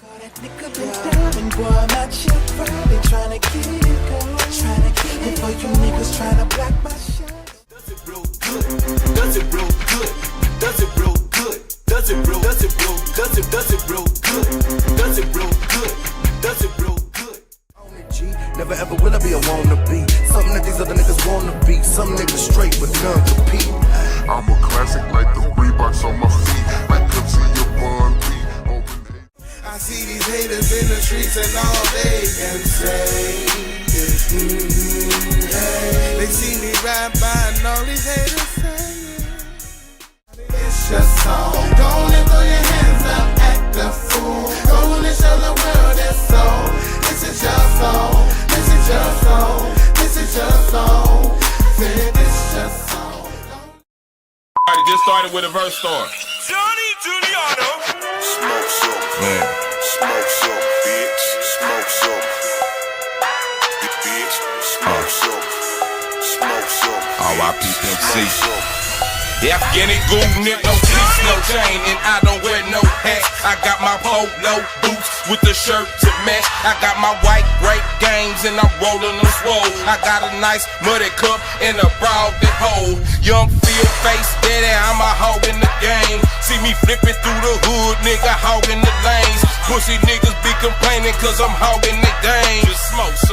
That nigga been diamond, boy, I'm out here grinding, trying to get it going, trying to get it for you niggas trying to block my shots. Does it real good? Does it real good? Does it real good? Does it real? Does it real? Does it real good? Does it real good? Does it real good? On it, G. Never ever will I be a wannabe. Something that these other niggas wanna be. Some niggas straight but none compete. I'm a classic like the Reeboks on my feet, like Pepsi or Bun B. I see these haters in the streets and all they can say is hey. They see me ride by and all these haters say it's your song. Don't let throw your hands up, act a fool. Go and show the world it's so. This is your song. This is your song. This is your song. Say this is your song. Alright, get started with a verse start. Johnny Giuliano. Smoke some, Man. smoke some, bitch. Smoke some, bitch. Smoke some, smoke some. R.I.P. Pimp C. Smoke some. Afghani goonin', no fleece, no chain, and I don't wear no hat. I got my polo boots with the shirt to match. I got my white grape games and I'm rolling them swole. I got a nice muddy cup and a broad that hole. Young field face steady, I'm a hog in the game. See me flipping through the hood, nigga, hogging the lanes. Pussy niggas be complaining cause I'm hogging they dame.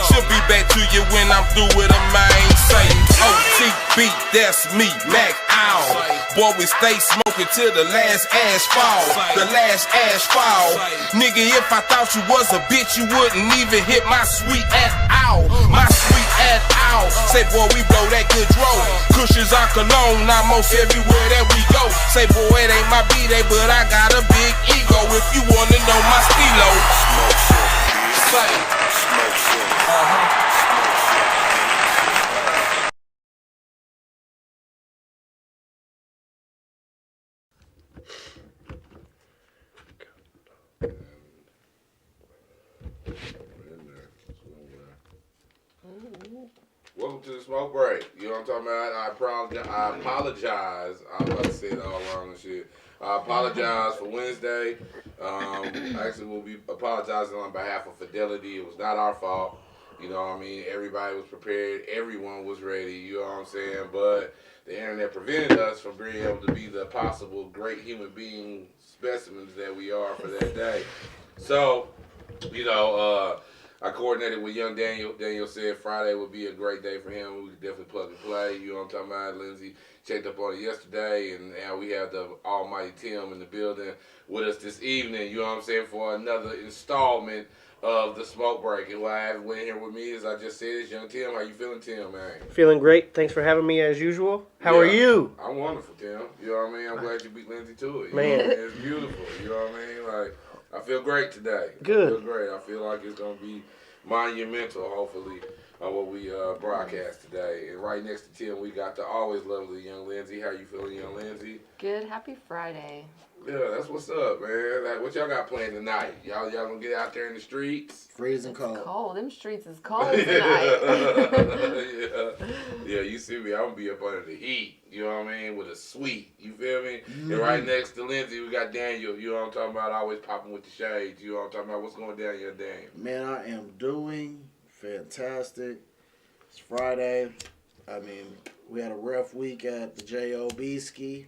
Should be back to you when I'm through with a main. Say OTB, that's me, Mac Owl. Boy, we stay smoking till the last ash fall. The last ash fall. Nigga, if I thought you was a bitch, you wouldn't even hit my sweet at all. My sweet at all. Say, boy, we blow that good roll. Cushions our cologne, almost everywhere that we go. Say, boy, it ain't my B-day, but I got a big ego. If you wanna know my stilo, Smoke some, bitch. say, Smoke some. Welcome to the smoke break. You know what I'm talking about? I apologize. I was about to say it all wrong and shit. I apologize for Wednesday. Actually, we'll be apologizing on behalf of Fidelity. It was not our fault. You know what I mean? Everybody was prepared. Everyone was ready. You know what I'm saying? But the internet prevented us from being able to be the possible great human being specimens that we are for that day. So, you know, I coordinated with young Daniel. Daniel said Friday would be a great day for him. We could definitely plug and play. You know what I'm talking about? Lindsay checked up on it yesterday, and now we have the almighty Tim in the building with us this evening. You know what I'm saying? For another installment of the smoke break. And what I have went here with me, as I just said, is young Tim. How you feeling, Tim, man? Feeling great. Thanks for having me as usual. How are you? I'm wonderful, Tim. You know what I mean? I'm glad you beat Lindsay to it. You Man. know what I mean? It's beautiful. You know what I mean? Like, I feel great today. Good. I feel great. I feel like it's going to be monumental, hopefully, on what we broadcast today. And right next to Tim, we got the always lovely young Lindsay. How you feeling, young Lindsay? Good. Happy Friday. Yeah, that's what's up, man. Like, what y'all got planned tonight? Y'all gonna get out there in the streets? Freezing It's cold. cold. Them streets is cold tonight. yeah, you see me, I'm gonna be up under the heat, you know what I mean, with a sweet, you feel me? And right next to Lindsay, we got Daniel, you know what I'm talking about, always popping with the shades, you know what I'm talking about, what's going down your Daniel? Man, I am doing fantastic. It's Friday. I mean, we had a rough week at the J.O.B. ski.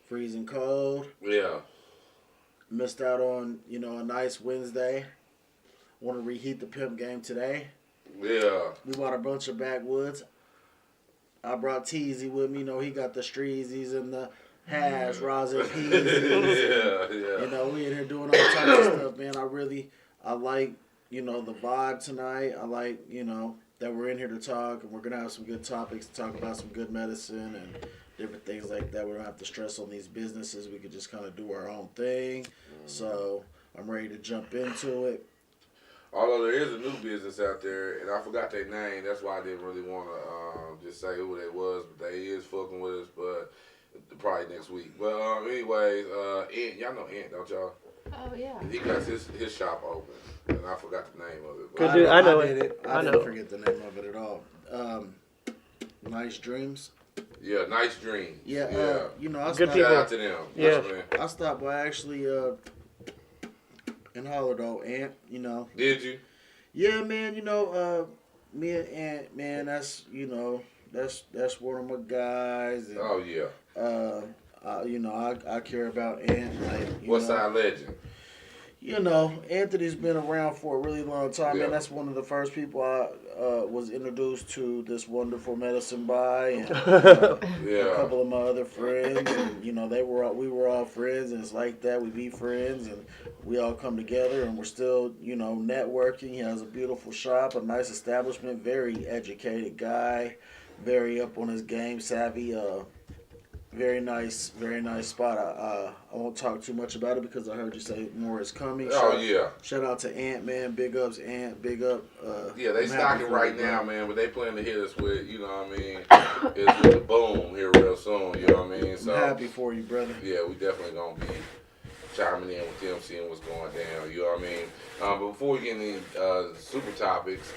Freezing cold. Yeah. Missed out on, you know, a nice Wednesday. Want to reheat the pimp game today. Yeah. We bought a bunch of backwoods. I brought Teasy with me. You know, he got the streezies and the hash, rosin peasies. yeah. You know, we in here doing all types of stuff, man. I like, you know, the vibe tonight. I like, you know, that we're in here to talk, and we're going to have some good topics to talk about, some good medicine and different things like that. We don't have to stress on these businesses. We could just kind of do our own thing. So I'm ready to jump into it. Although there is a new business out there, and I forgot their name. That's why I didn't really want to just say who they was. But they is fucking with us, but probably next week. But anyways, Ant, y'all know Ant, don't y'all? Oh yeah. He got his shop open, and I forgot the name of it. Good dude. I know I it. did it. I I know. didn't forget the name of it at all. Nice Dreams. Yeah, Nice Dreams. Yeah. You know, I Good stopped, people. Shout out to them. Yeah. Man. I stopped by actually and holler though, Ant. You know. Did you? Yeah, man. You know, me and Ant, man. That's that's one of my guys. And, Oh yeah. you know, I care about Ant. Like, What's our legend? You know, Anthony's been around for a really long time, Yeah. and that's one of the first people I was introduced to this wonderful medicine by, and Yeah. a couple of my other friends, and you know, we were all friends, and it's like that. We be friends, and we all come together, and we're still, you know, networking. He has a beautiful shop, a nice establishment, very educated guy, very up on his game, savvy. Very nice spot. I won't talk too much about it because I heard you say more is coming. Yeah. Shout out to Ant, man. Big ups, Ant. Big up. Yeah, they I'm happy stocking for right you, now, bro. man. But they plan to hit us with, you know what I mean? It's with the boom here real soon. You know what I mean? So I'm happy for you, brother. yeah, we definitely gonna be chiming in with them, seeing what's going down. You know what I mean? But before we get into super topics,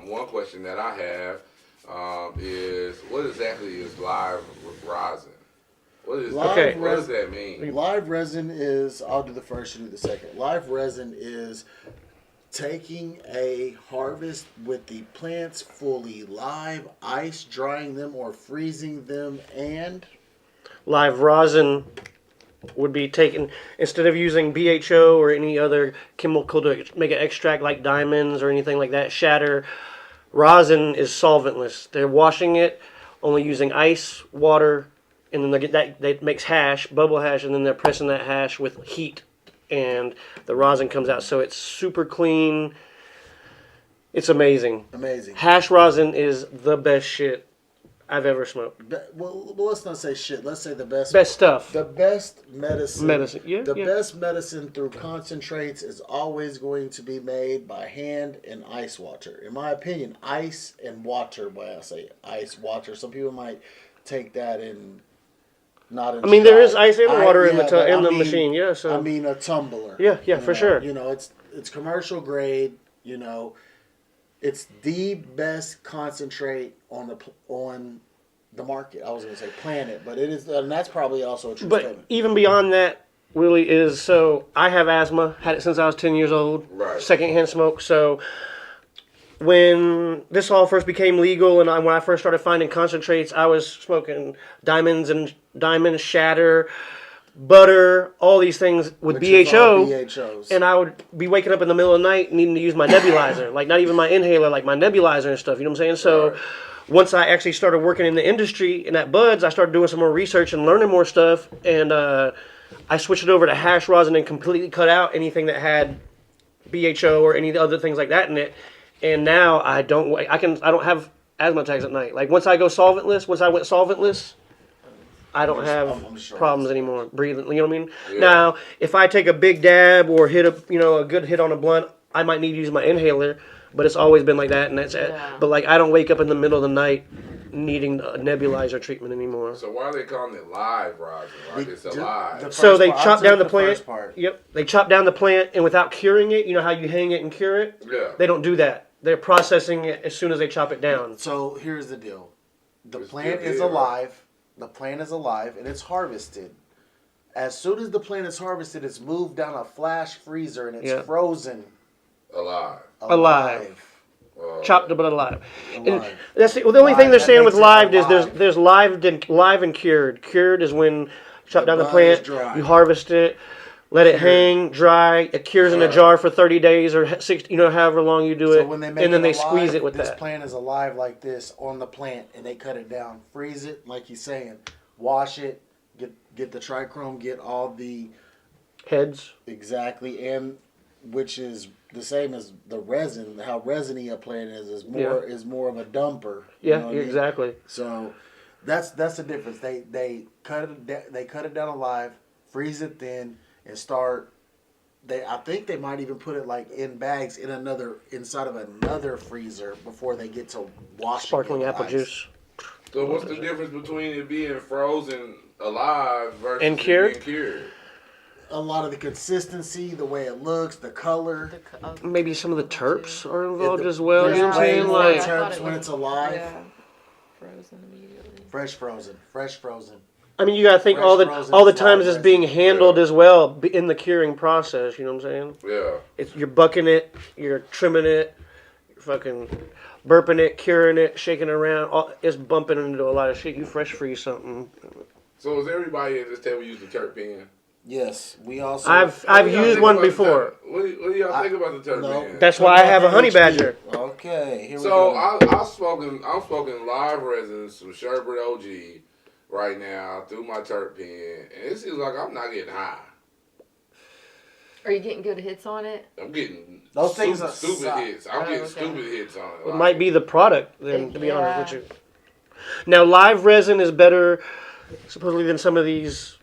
one question that I have is what exactly is live rosin? What does that mean? Live resin is, I'll do the first, you do the second. Live resin is taking a harvest with the plants fully live, ice drying them or freezing them, and Live rosin would be taken, instead of using BHO or any other chemical to make an extract like diamonds or anything like that, shatter. Rosin is solventless. They're washing it, only using ice, water, and then that makes hash, bubble hash, and then they're pressing that hash with heat, and the rosin comes out. So it's super clean. It's amazing. amazing. Hash rosin is the best shit I've ever smoked. Well, let's not say shit. Let's say the best stuff. The best medicine. Yeah, The yeah. best medicine through concentrates is always going to be made by hand and ice water. In my opinion, ice and water. When I say ice water, some people might take that and not. I mean, there is ice and water in but the machine. Yeah, so I mean a tumbler. Yeah, for sure. You know, it's commercial grade. You know, it's the best concentrate on the market. I was going to say planet, but it is, and that's probably also a true statement. But even beyond that, Willie, is so I have asthma. Had it since I was 10 years old. Right. Secondhand smoke. So when this all first became legal, and when I first started finding concentrates, I was smoking diamonds, shatter, butter, all these things with Which is all BHO. BHOs. And I would be waking up in the middle of the night needing to use my nebulizer. Like, not even my inhaler, like my nebulizer and stuff. You know what I'm saying? So Right. once I actually started working in the industry and at Buds, I started doing some more research and learning more stuff. And I switched it over to hash rosin and completely cut out anything that had BHO or any other things like that in it. And now I don't have asthma attacks at night. Like, once I went solventless, I don't have I'm sure problems anymore breathing. You know what I mean? Yeah. Now, if I take a big dab or hit a good hit on a blunt, I might need to use my inhaler. But it's always been like that, and that's it. Yeah. But like, I don't wake up in the middle of the night needing a nebulizer treatment anymore. So why are they calling it live rosin? Like it's alive. So they I'll chop take down the first plant. part. Yep, they chop down the plant, and without curing it, you know how you hang it and cure it? Yeah. They don't do that. They're processing it as soon as they chop it down. So here's the deal: the It's plant good is deal. alive. The plant is alive, and it's harvested. As soon as the plant is harvested, it's moved down a flash freezer, and it's Yeah. frozen Alive. Alive. Chopped but alive. And Alive. that's the only thing Live, they're that saying with makes it live is alive. there's live and cured. Cured is when you chop down the bud is plant, dry. you harvest it, let it Cured. hang, dry. It cures in a Right. jar for 30 days or 60, however long you do So it, when they make and then it they alive, squeeze it with this that. plant is alive like this on the plant, and they cut it down, freeze it, like he's saying, wash it, get the trichrome, get all the Heads. exactly, and which is the same as the resin. How resiny a plant is more of a dumper. You Yeah, know what I mean? exactly. So that's the difference. They cut it down alive, freeze it thin, and start. I think they might even put it like in bags inside of another freezer before they get to washing. Sparkling it with apple ice. juice. So what's the difference between it being frozen alive versus And it cured? being cured? A lot of the consistency, the way it looks, the color. Maybe some of the terps are involved the- as well. You know what I'm way saying? more Like, terps when it's alive. Yeah. Frozen immediately. Fresh frozen. I mean, you gotta think Fresh all the frozen all the is times live it's being resin. handled Yeah. as well in the curing process. You know what I'm saying? Yeah. You're bucking it, you're trimming it, you're fucking burping it, curing it, shaking it around. It's bumping into a lot of shit. You fresh freeze something. So is everybody at this table using terpene? Yes, we also. I've What do y'all used think one about the before. What do y'all think about the terpene? That's why I have a honey HB. badger. Okay, here we So go. I'm smoking live resins from Sherbert OG right now through my terpene, and it seems like I'm not getting high. Are you getting good hits on it? I'm getting Those things are stupid suck. hits. I'm Oh, getting okay. stupid hits on it. It might be the product, then, to be Yeah. honest with you. Now, live resin is better, supposedly, than some of these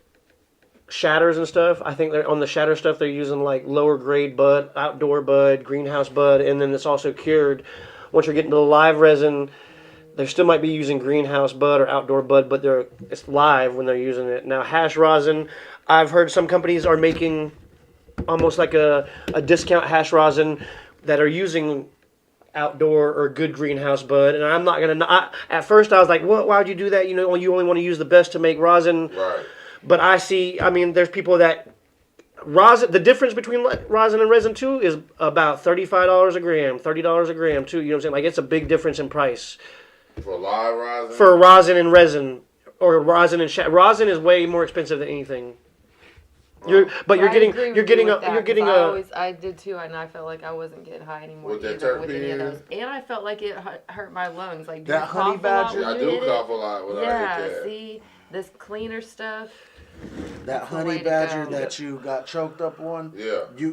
shatters and stuff. I think they're on the shatter stuff. They're using like lower grade bud, outdoor bud, greenhouse bud, and then it's also cured. Once you're getting to the live resin, they still might be using greenhouse bud or outdoor bud, but it's live when they're using it. Now, hash rosin, I've heard some companies are making almost like a discount hash rosin that are using outdoor or good greenhouse bud, and I'm not gonna. At first, I was like, "What? Why would you do that? You know, you only want to use the best to make rosin." Right. But I mean, there's people that rosin. The difference between rosin and resin too is about $35 a gram, $30 a gram too. You know what I'm saying? Like it's a big difference in price For live rosin. for rosin and resin, or rosin and rosin is way more expensive than anything. You're I getting agree with you're getting you a with that, you're getting 'cause a I did too, and I felt like I wasn't getting high anymore With that either with any of terpene? those, and I felt like it hurt my lungs. Like, do That you honey cough a lot badger? when I you do hit cough it? a lot when I Yeah, hit that. see, this cleaner stuff. That That's the way honey to badger go. that you got choked up on. Yeah.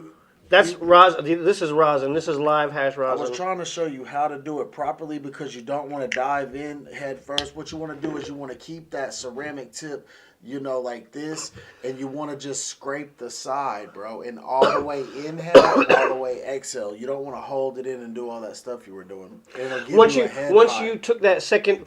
that's rosin. This is rosin. This is live hash I rosin. was trying to show you how to do it properly because you don't want to dive in head first. What you want to do is you want to keep that ceramic tip, you know, like this, and you want to just scrape the side, bro, and all the way inhale, all the way exhale. You don't want to hold it in and do all that stuff you were doing. It'll give Once you you a head once high. you took that second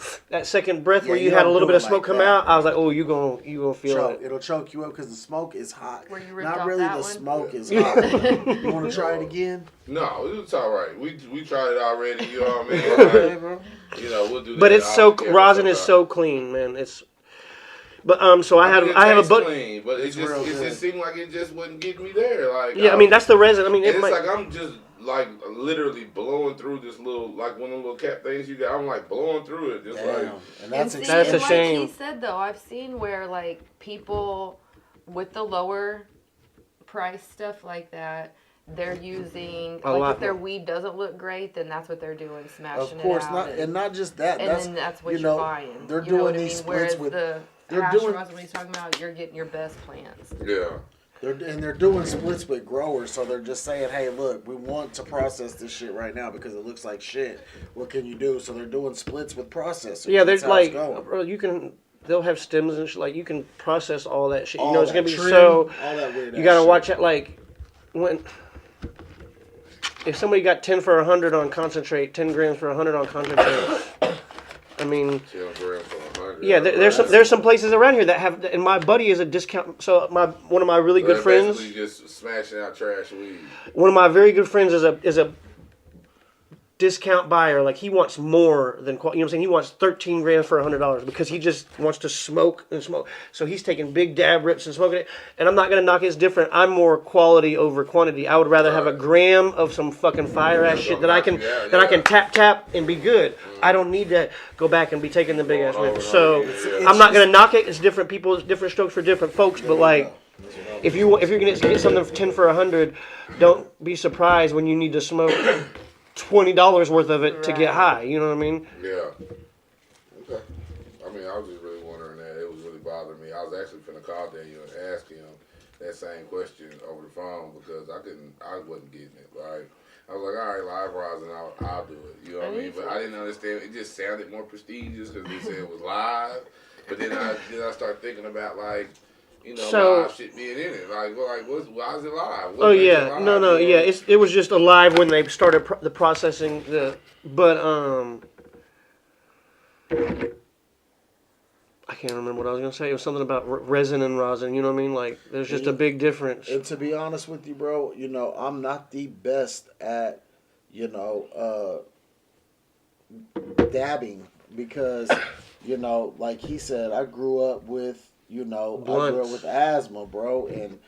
breath Yeah, where you you had a don't little do bit of it smoke like come that. out, I was like, oh, you gonna feel choke. it. It'll choke you up because the smoke is hot. Were you ripped Not off really that the one? smoke is hot. You want to try it again? No, it's all right. We tried it already. You know what I mean? Okay, Like, bro. you know, we'll do that. But it's so off camera rosin is sometime. so clean, man. It's but so I mean, it have a tastes book. clean, but It's real it good. just seemed like it just wasn't getting me there. Like Yeah, I mean that's the resin. I mean and it it's might. like I'm just like literally blowing through this little like one of the little cap things you got. I'm like blowing through it, just like Damn. And that's see, That's a and shame. Like he said though, I've seen where like people with the lower price stuff like that, they're using A like lot if their more. weed doesn't look great, then that's what they're doing, smashing Of course it out. not, and not just that. and That's then that's what you you're know buying. they're You know doing what I these mean? splits Whereas with the they're hash doing- rosin, when he's talking about, you're getting your best plants. yeah. they're doing splits with growers, so they're just saying, hey, look, we want to process this shit right now because it looks like shit. What can you do? So they're doing splits with processors. Yeah, That's there's how it's like going. bro, you can. They'll have stems and shit. Like you can process all that shit. You All know it's that gonna be trim, so. all that weird You ass gotta shit. watch it. Like when if somebody got 10 for 100 on concentrate, 10 grams for 100 on concentrate. I mean, 10 grams for 100. yeah, there's some places around here that have, and my buddy is a discount. So one of my really good friends, Basically just smashing out trash weed. one of my very good friends is a discount buyer. Like he wants more than you know what I'm saying. He wants 13 grams for $100 because he just wants to smoke and smoke. So he's taking big dab rips and smoking it. And I'm not gonna knock it. It's different. I'm more quality over quantity. I would rather have a gram of some fucking fire ass shit that I can I can tap and be good. I don't need to go back and be taking the big ass rips. So I'm not gonna knock it. It's different people. It's different strokes for different folks. But like, if you're gonna get something for 10 for 100, don't be surprised when you need to smoke $20 worth of it to get high. You know what I mean? Yeah. Okay. I mean, I was just really wondering that. It was really bothering me. I was actually finna call Daniel and ask him that same question over the phone because I wasn't getting it. Like, I was like, all right, live rosin, I'll do it. You know what I mean? But I didn't understand. It just sounded more prestigious because they said it was live. But then I started thinking about like, you know, So- live shit being in it. Like, why is it live? What Oh makes it yeah, live? no, You know? yeah. It was just alive when they started the processing. But I can't remember what I was gonna say. It was something about resin and rosin. You know what I mean? Like there's just a big difference. And to be honest with you, bro, you know, I'm not the best at, you know, dabbing because, you know, like he said, I grew up with, You know, I Blunts. grew up with asthma, bro, and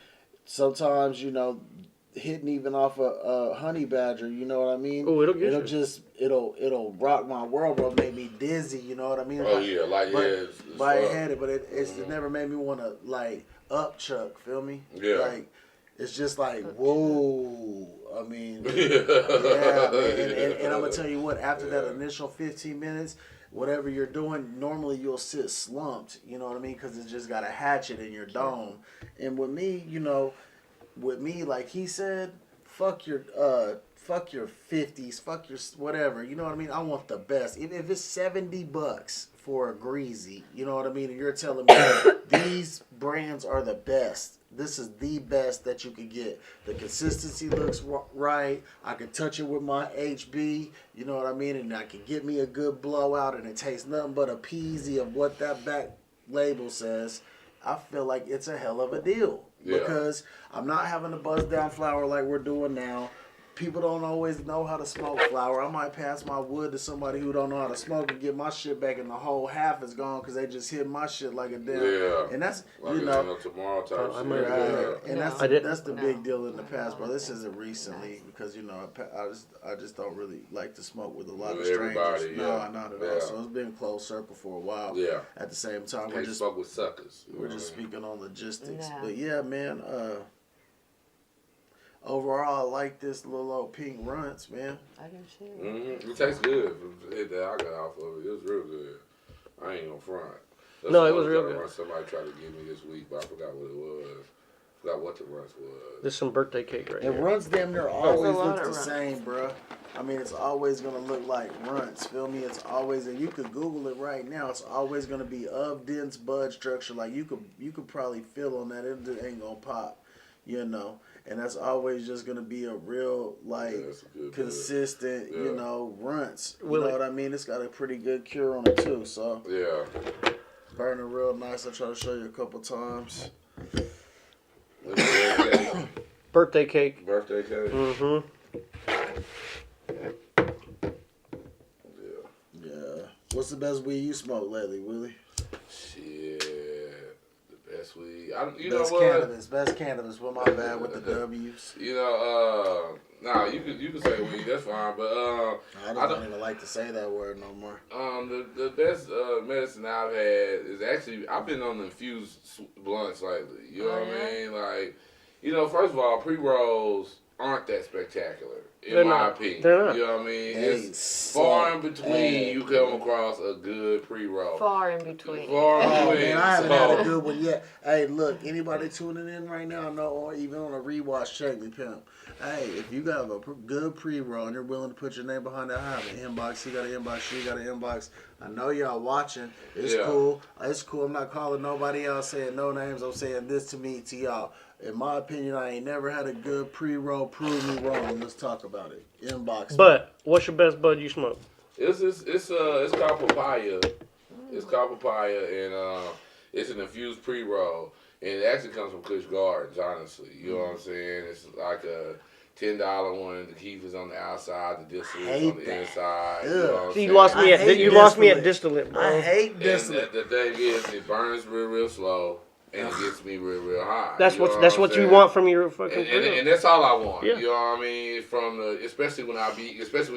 sometimes, you know, hitting even off a honey badger, you know what I mean? Oh, it'll get you. Just it'll rock my world, bro. Make me dizzy, you know what I mean? Oh yeah, like but, it's lightheaded, but it never made me want to like upchuck. Feel me? Yeah. Like it's just like whoa. I mean, yeah, man. And I'm gonna tell you what. After that initial 15 minutes, whatever you're doing, normally you'll sit slumped. You know what I mean? Because it's just got a hatchet in your dome. And with me, you know, like he said, fuck your 50s, fuck your whatever. You know what I mean? I want the best. Even if it's $70 for a greasy, you know what I mean? And you're telling me these brands are the best. This is the best that you could get. The consistency looks right. I can touch it with my HB, you know what I mean? And I can get me a good blowout, and it tastes nothing but a peasy of what that back label says. I feel like it's a hell of a deal. Yeah. Because I'm not having to buzz down flour like we're doing now. People don't always know how to smoke flour. I might pass my wood to somebody who don't know how to smoke and get my shit back, and the whole half is gone because they just hit my shit like a damn. Yeah. And that's like you know. Tomorrow type shit. Right. And No. that's the big deal in the past, bro. This isn't recently because you know I just don't really like to smoke with a lot of With strangers. everybody, No, yeah. not at Yeah. all. So it's been closed circle for a while. Yeah. At the same time, Can't smoke with suckers. we're just speaking on logistics. Yeah. But yeah, man. Overall, I like this little old pink runts, man. I do too. Mm-hmm. It tastes good. The hit that I got off of it, it was real good. I ain't gonna front. That's No, it was another real run good. Somebody tried to give me this week, but I forgot what it was. Forgot what the runs was. There's some birthday cake right And here. runts damn near always lot look of the runts. same, bro. I mean, it's always gonna look like runts. Feel me? It's always, and you could Google it right now. It's always gonna be of dense bud structure. Like you could probably feel on that. It ain't gonna pop, you know. And that's always just gonna be a real like that's a good consistent, Yeah. you know, runts. You Willie. know what I mean? It's got a pretty good cure on it too. So Yeah. burning real nice. I try to show you a couple times. Birthday cake. Birthday cake. Mm-hmm. Yeah. Yeah. What's the best weed you smoked lately, Willie? Shit. The best weed. You Best know what? cannabis. Best cannabis. Well, my bad with the W's. You know, nah, you could say weed, that's fine, but I don't even like to say that word no more. the best medicine I've had is actually I've been on the infused blunts lately. You know what I mean? Like, you know, first of all, pre-rolls aren't that spectacular in my opinion. They're not. You know what I mean? They It's far in between you come across a good pre-roll. Far in between. Far in Oh between. man, I haven't had a So- good one yet. Hey, look, anybody tuning in right now, know, or even on a rewatch, check me, pimp. Hey, if you got a good pre-roll and you're willing to put your name behind that, I have an inbox. He got an inbox. She got an inbox. I know y'all watching. It's Yeah. cool. It's cool. I'm not calling nobody else saying no names. I'm saying this to me, to y'all. In my opinion, I ain't never had a good pre-roll. Prove me wrong. Let's talk about it. Inbox. me. But what's your best bud you smoke? It's called papaya. It's called papaya, and it's an infused pre-roll, and it actually comes from Kush Gardens. Honestly, you know what I'm saying? It's like a $10 one. The keef is on the outside, the distillate is on the Hate inside. that. You know what I'm You saying? lost me I at hate you lost me at distillate. distillate, bro. I hate And this. the thing is, it burns real slow, and it gets me real high. That's You know what I'm you saying? want from your fucking And pre-roll. that's all I want. Yeah. You know what I mean? From especially when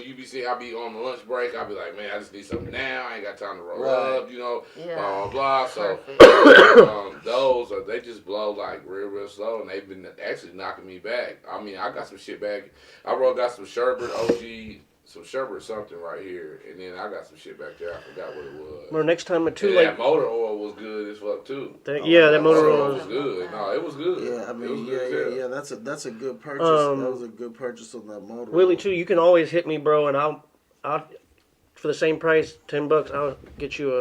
you be seeing, I be on the lunch break. I be like, man, I just need something now. I ain't got time to roll Right. up. You know, Yeah. blah blah blah. So Perfect. they just blow like real slow, and they've been actually knocking me back. I mean, I got some shit back. I got some sherbet OG. Some sherbet something right here, and then I got some shit back there. I forgot what it was. Well, next time at And 2 that late. motor oil was good as fuck too. Yeah, that motor oil was was. good. No, it was good. Yeah, I It mean, was good as hell. yeah. That's a good purchase. That was a good purchase on that motor. Willie too. You can always hit me, bro, and I'll for the same price, $10. I'll get you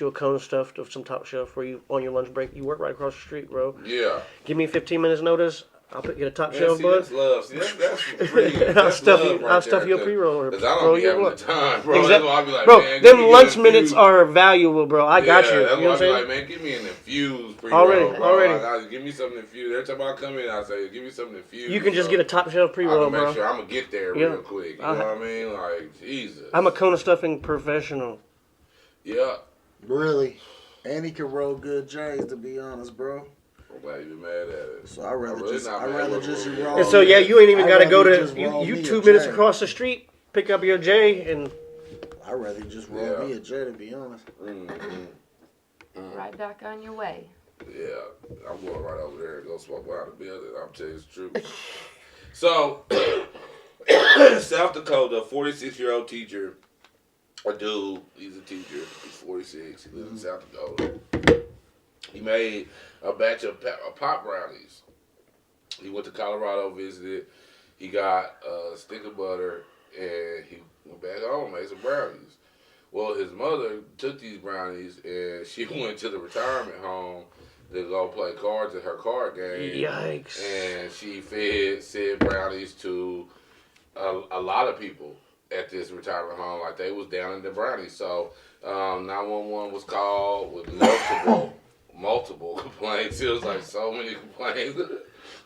a cone stuffed of some top shelf for you on your lunch break. You work right across the street, bro. Yeah. Give me 15 minutes notice. I'll get a top Man, shelf, see, bud. that's love. See, that's free. I'll That's stuff love you. right I'll stuff there, you a pre-roll. Cause I Bro, don't be you having what? the time, bro. Exactly. That's why I be like, Bro, man, them give me lunch an minutes infused- are valuable, bro. I got you. Yeah, You that's know why what I I'm be saying? like, man, give me an infused pre-roll, Already, bro. already. Give me something infused. Every time I come in, I say, give me something infused. You can just bro. get a top shelf pre-roll, I'm gonna bro. make sure I'm gonna get there Yeah. real quick. You know what I mean? Like, Jesus. I'm a cone stuffing professional. Yeah. Really? And he can roll good J's, to be honest, bro. I'm glad you been mad at it. So I'd rather really just, not I'd mad rather with just it. roll. And so yeah, you ain't even I'd got to go rather to just roll you me a 2 minutes J. across the street, pick up your J, and I'd rather just roll me a J, to be honest. Right back on your way. Yeah, I'm going right over there and go smoke behind the building. I'm telling you the truth. So, South Dakota, 46-year-old teacher, a dude, he's a teacher, he's 46, he lives in South Dakota. He made a batch of pop brownies. He went to Colorado, visited, he got a stick of butter, and he went back home, made some brownies. Well, his mother took these brownies and she went to the retirement home to go play cards at her card game. yikes. And she fed said brownies to a lot of people at this retirement home. Like they was down in the brownies. So 911 was called with multiple complaints. It was like so many complaints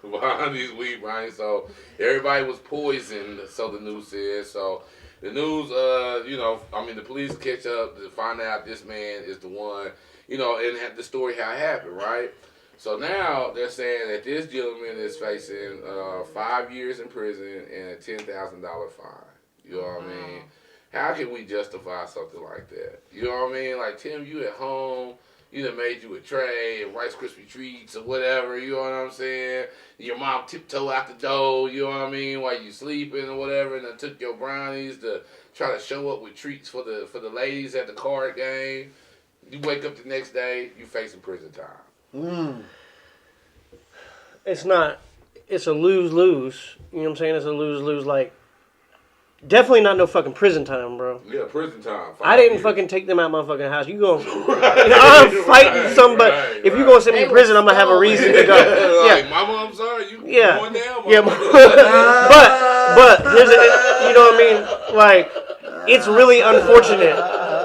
behind these weed brownies. So everybody was poisoned, so the news said. So the news, the police catch up to find out this man is the one, and have the story how it happened, right? So now they're saying that this gentleman is facing 5 years in prison and a $10,000 fine. You know what I mean? How can we justify something like that? You know what I mean? Like, Tim, you at home, you done made you a tray of Rice Krispie treats or whatever, you know what I'm saying? Your mom tiptoe out the door, you know what I mean, while you sleeping or whatever, and then took your brownies to try to show up with treats for the ladies at the card game. You wake up the next day, you facing prison time. It's a lose-lose. You know what I'm saying? It's a lose-lose. Like, definitely not no fucking prison time, bro. Yeah, prison time. I didn't fucking take them out my fucking house. You go, I'm fighting somebody. If you gonna send me to prison, I'm gonna have a reason to go. Like, Mama, I'm sorry, you going down? Yeah, but here's you know what I mean? Like, it's really unfortunate.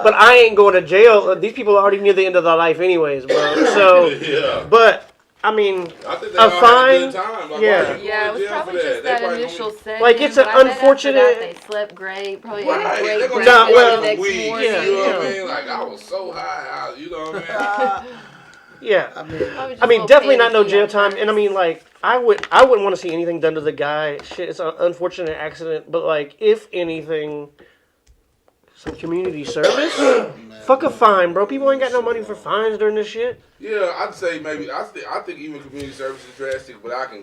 But I ain't going to jail. These people are already near the end of their life anyways, bro. So, yeah. But I mean, I think they a all had a fine. good time. Like, Yeah. Yeah, it was probably just that initial setting. Like, it's an but I bet after unfortunate- that they slept great. Probably Right, had a they're great gonna breakfast talk about the next weed, morning. Yeah, you know what I yeah. mean? Like, I was so high, you know what I mean? Yeah. Probably just I a mean, little definitely not no panicky jail at time. And I first. mean, like, I wouldn't want to see anything done to the guy. Shit, it's an unfortunate accident. But like, if anything, some community service. Fuck a fine, bro. People ain't got no money for fines during this shit. Yeah, I'd say maybe. I think even community service is drastic, but I can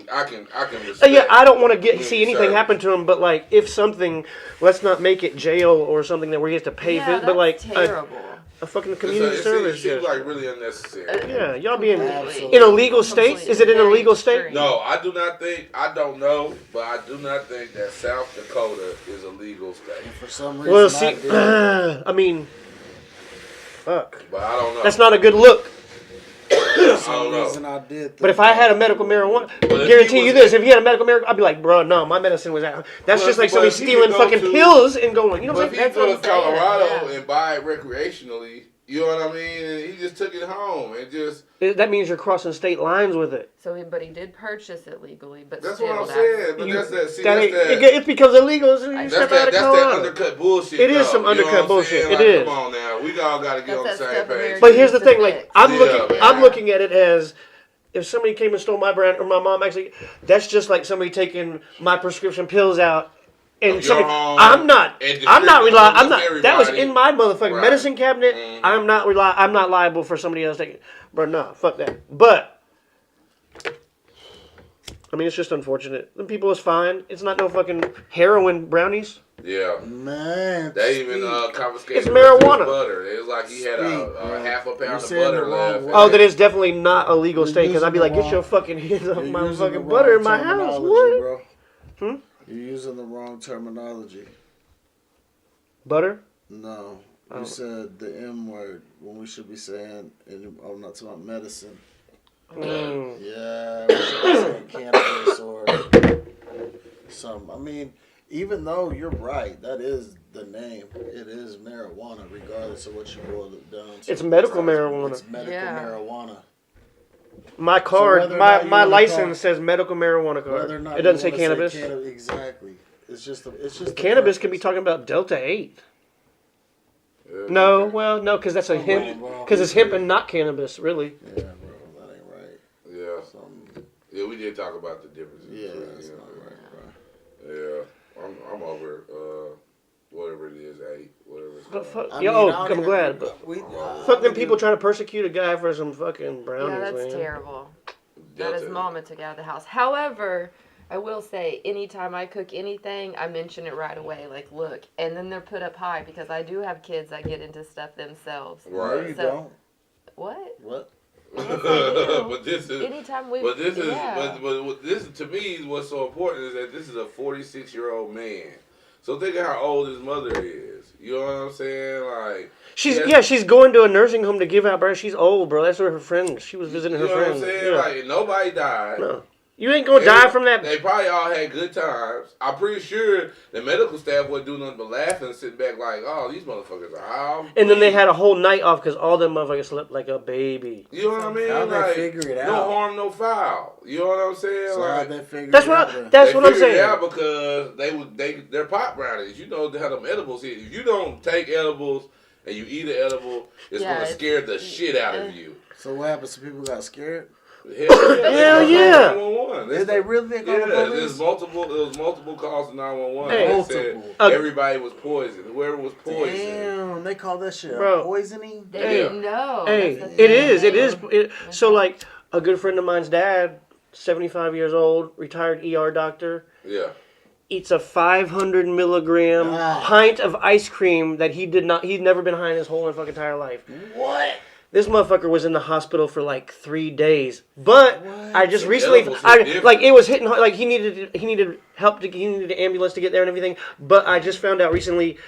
respect. Yeah, I don't want to see community anything service. happen to him. But like, if something, let's not make it jail or something that where he has to pay Yeah, for. that's But like, terrible. a fucking It community service. seems just- like really unnecessary. Yeah, y'all be in Absolutely. a legal state? Is it in a Very legal state? extreme. No, I do not think. I don't know, but I do not think that South Dakota is a legal state. For some reason, Well, I see, did. I mean, fuck. But I don't know. That's not a good look. For I some don't know. reason, I did. But if I had a medical marijuana, if guarantee he you was- this: if you had a medical marijuana, I'd be like, bro, no, my medicine was out. That's But- just like but somebody if he stealing could go fucking to- pills and going. You know But what if I'm he saying? go to That's what I'm saying. Colorado yeah. and buy it recreationally, you know what I mean? And he just took it home and just. That means you're crossing state lines with it. So, but he did purchase it legally. But That's still, what I'm that's, saying. But You- that's that. See, that that's ain't- that. it's because illegal. So you That's step out That's of that Colorado. undercut bullshit. It is though. some You know undercut what I'm bullshit. saying? It Like, is. Come on now, we all got to get on the That's same that stuff page. American But here's the to thing: like, fix. I'm Yeah, looking, man. I'm looking at it as if somebody came and stole my brand, or my mom actually. That's just like somebody taking my prescription pills out. And Of somebody, your own, I'm not and relying. I'm not. distributing That was everybody. in my motherfucking Right. medicine cabinet. Mhm. I'm not liable for somebody else taking. Bro, no, fuck that. But I mean, it's just unfortunate. The people is fine. It's not no fucking heroin brownies. Yeah. Man, They even confiscated It's the rest of his marijuana. butter. It was like he had a half a pound of saying butter the wrong left. word. Oh, that is definitely not a legal You're state. Because I'd be using like, the get your wrong- fucking hands off You're my using the fucking wrong butter in my house. terminology, What? Bro. Hmm? You're using the wrong terminology. Butter? No, you Oh. said the M word when we should be saying, and I'm not talking about medicine. Mm. Yeah, we should be saying cannabis or some. I mean, even though you're right, that is the name. It is marijuana, regardless of what you boil it down to. It's medical marijuana. It's medical Yeah. marijuana. My card, whether or my not you wanna license call- says medical marijuana Whether or card. not It doesn't you say wanna cannabis. Exactly. It's just the Cannabis can be purpose. talking about Delta 8. No, well, no, because that's a Come hemp. on, bro. Because it's hemp and not cannabis, really. Yeah, bro, that ain't right. Yeah. Something. Yeah, we did talk about the differences. Yeah, between, that's you not know. right, bro. Yeah, I'm over whatever it is, 8, whatever it's But called. fuck, I mean, I don't I'm even- glad. But fuck them people trying to persecute a guy for some fucking brownies, Yeah, that's man. terrible. That his Delta. mama took out of the house. However, I will say, anytime I cook anything, I mention it right away. Like, look, and then they're put up high because I do have kids that get into stuff themselves. No, Right. you So- don't. What? What? But this is. Anytime we. But this is. Yeah. But what this to me is what's so important is that this is a 46-year-old man. So think of how old his mother is. You know what I'm saying? Like. She's going to a nursing home to give out birth. She's old, bro. That's where her friends. She was visiting her You know what I'm friends. saying? Yeah. Like nobody died. No. You ain't gonna die from that. They probably all had good times. I'm pretty sure the medical staff wouldn't do nothing but laugh and sit back like, oh, these motherfuckers are high. And then they had a whole night off because all them motherfuckers slept like a baby. You know what I mean? How'd they Like, figure it no out? harm, no foul. You know what I'm saying? So like, how'd they figure That's it what out I, then? that's they what I'm figured it saying. out because they're pot brownies. You know how them edibles hit. If you don't take edibles and you eat an edible, it's Yeah, gonna it's- scare the shit out of you. So what happened? Some people got scared? Hell yeah. 911. Did they really call Yeah, the there's police? multiple calls to 911. Hey. They said Multiple. everybody was poisoned. Whoever was poisoned. Damn, they call that shit Bro. poisoning? They Yeah. didn't know. Hey, That's the it thing. is. So, like, a good friend of mine's dad, 75 years old, retired ER doctor, Yeah. eats a 500 milligram Ah. pint of ice cream that he'd never been high in his whole fucking entire life. What? This motherfucker was in the hospital for like 3 days. But I just Some recently, edibles hit different. like it was hitting hard, like he needed help, he needed an ambulance to get there and everything. But I just found out recently,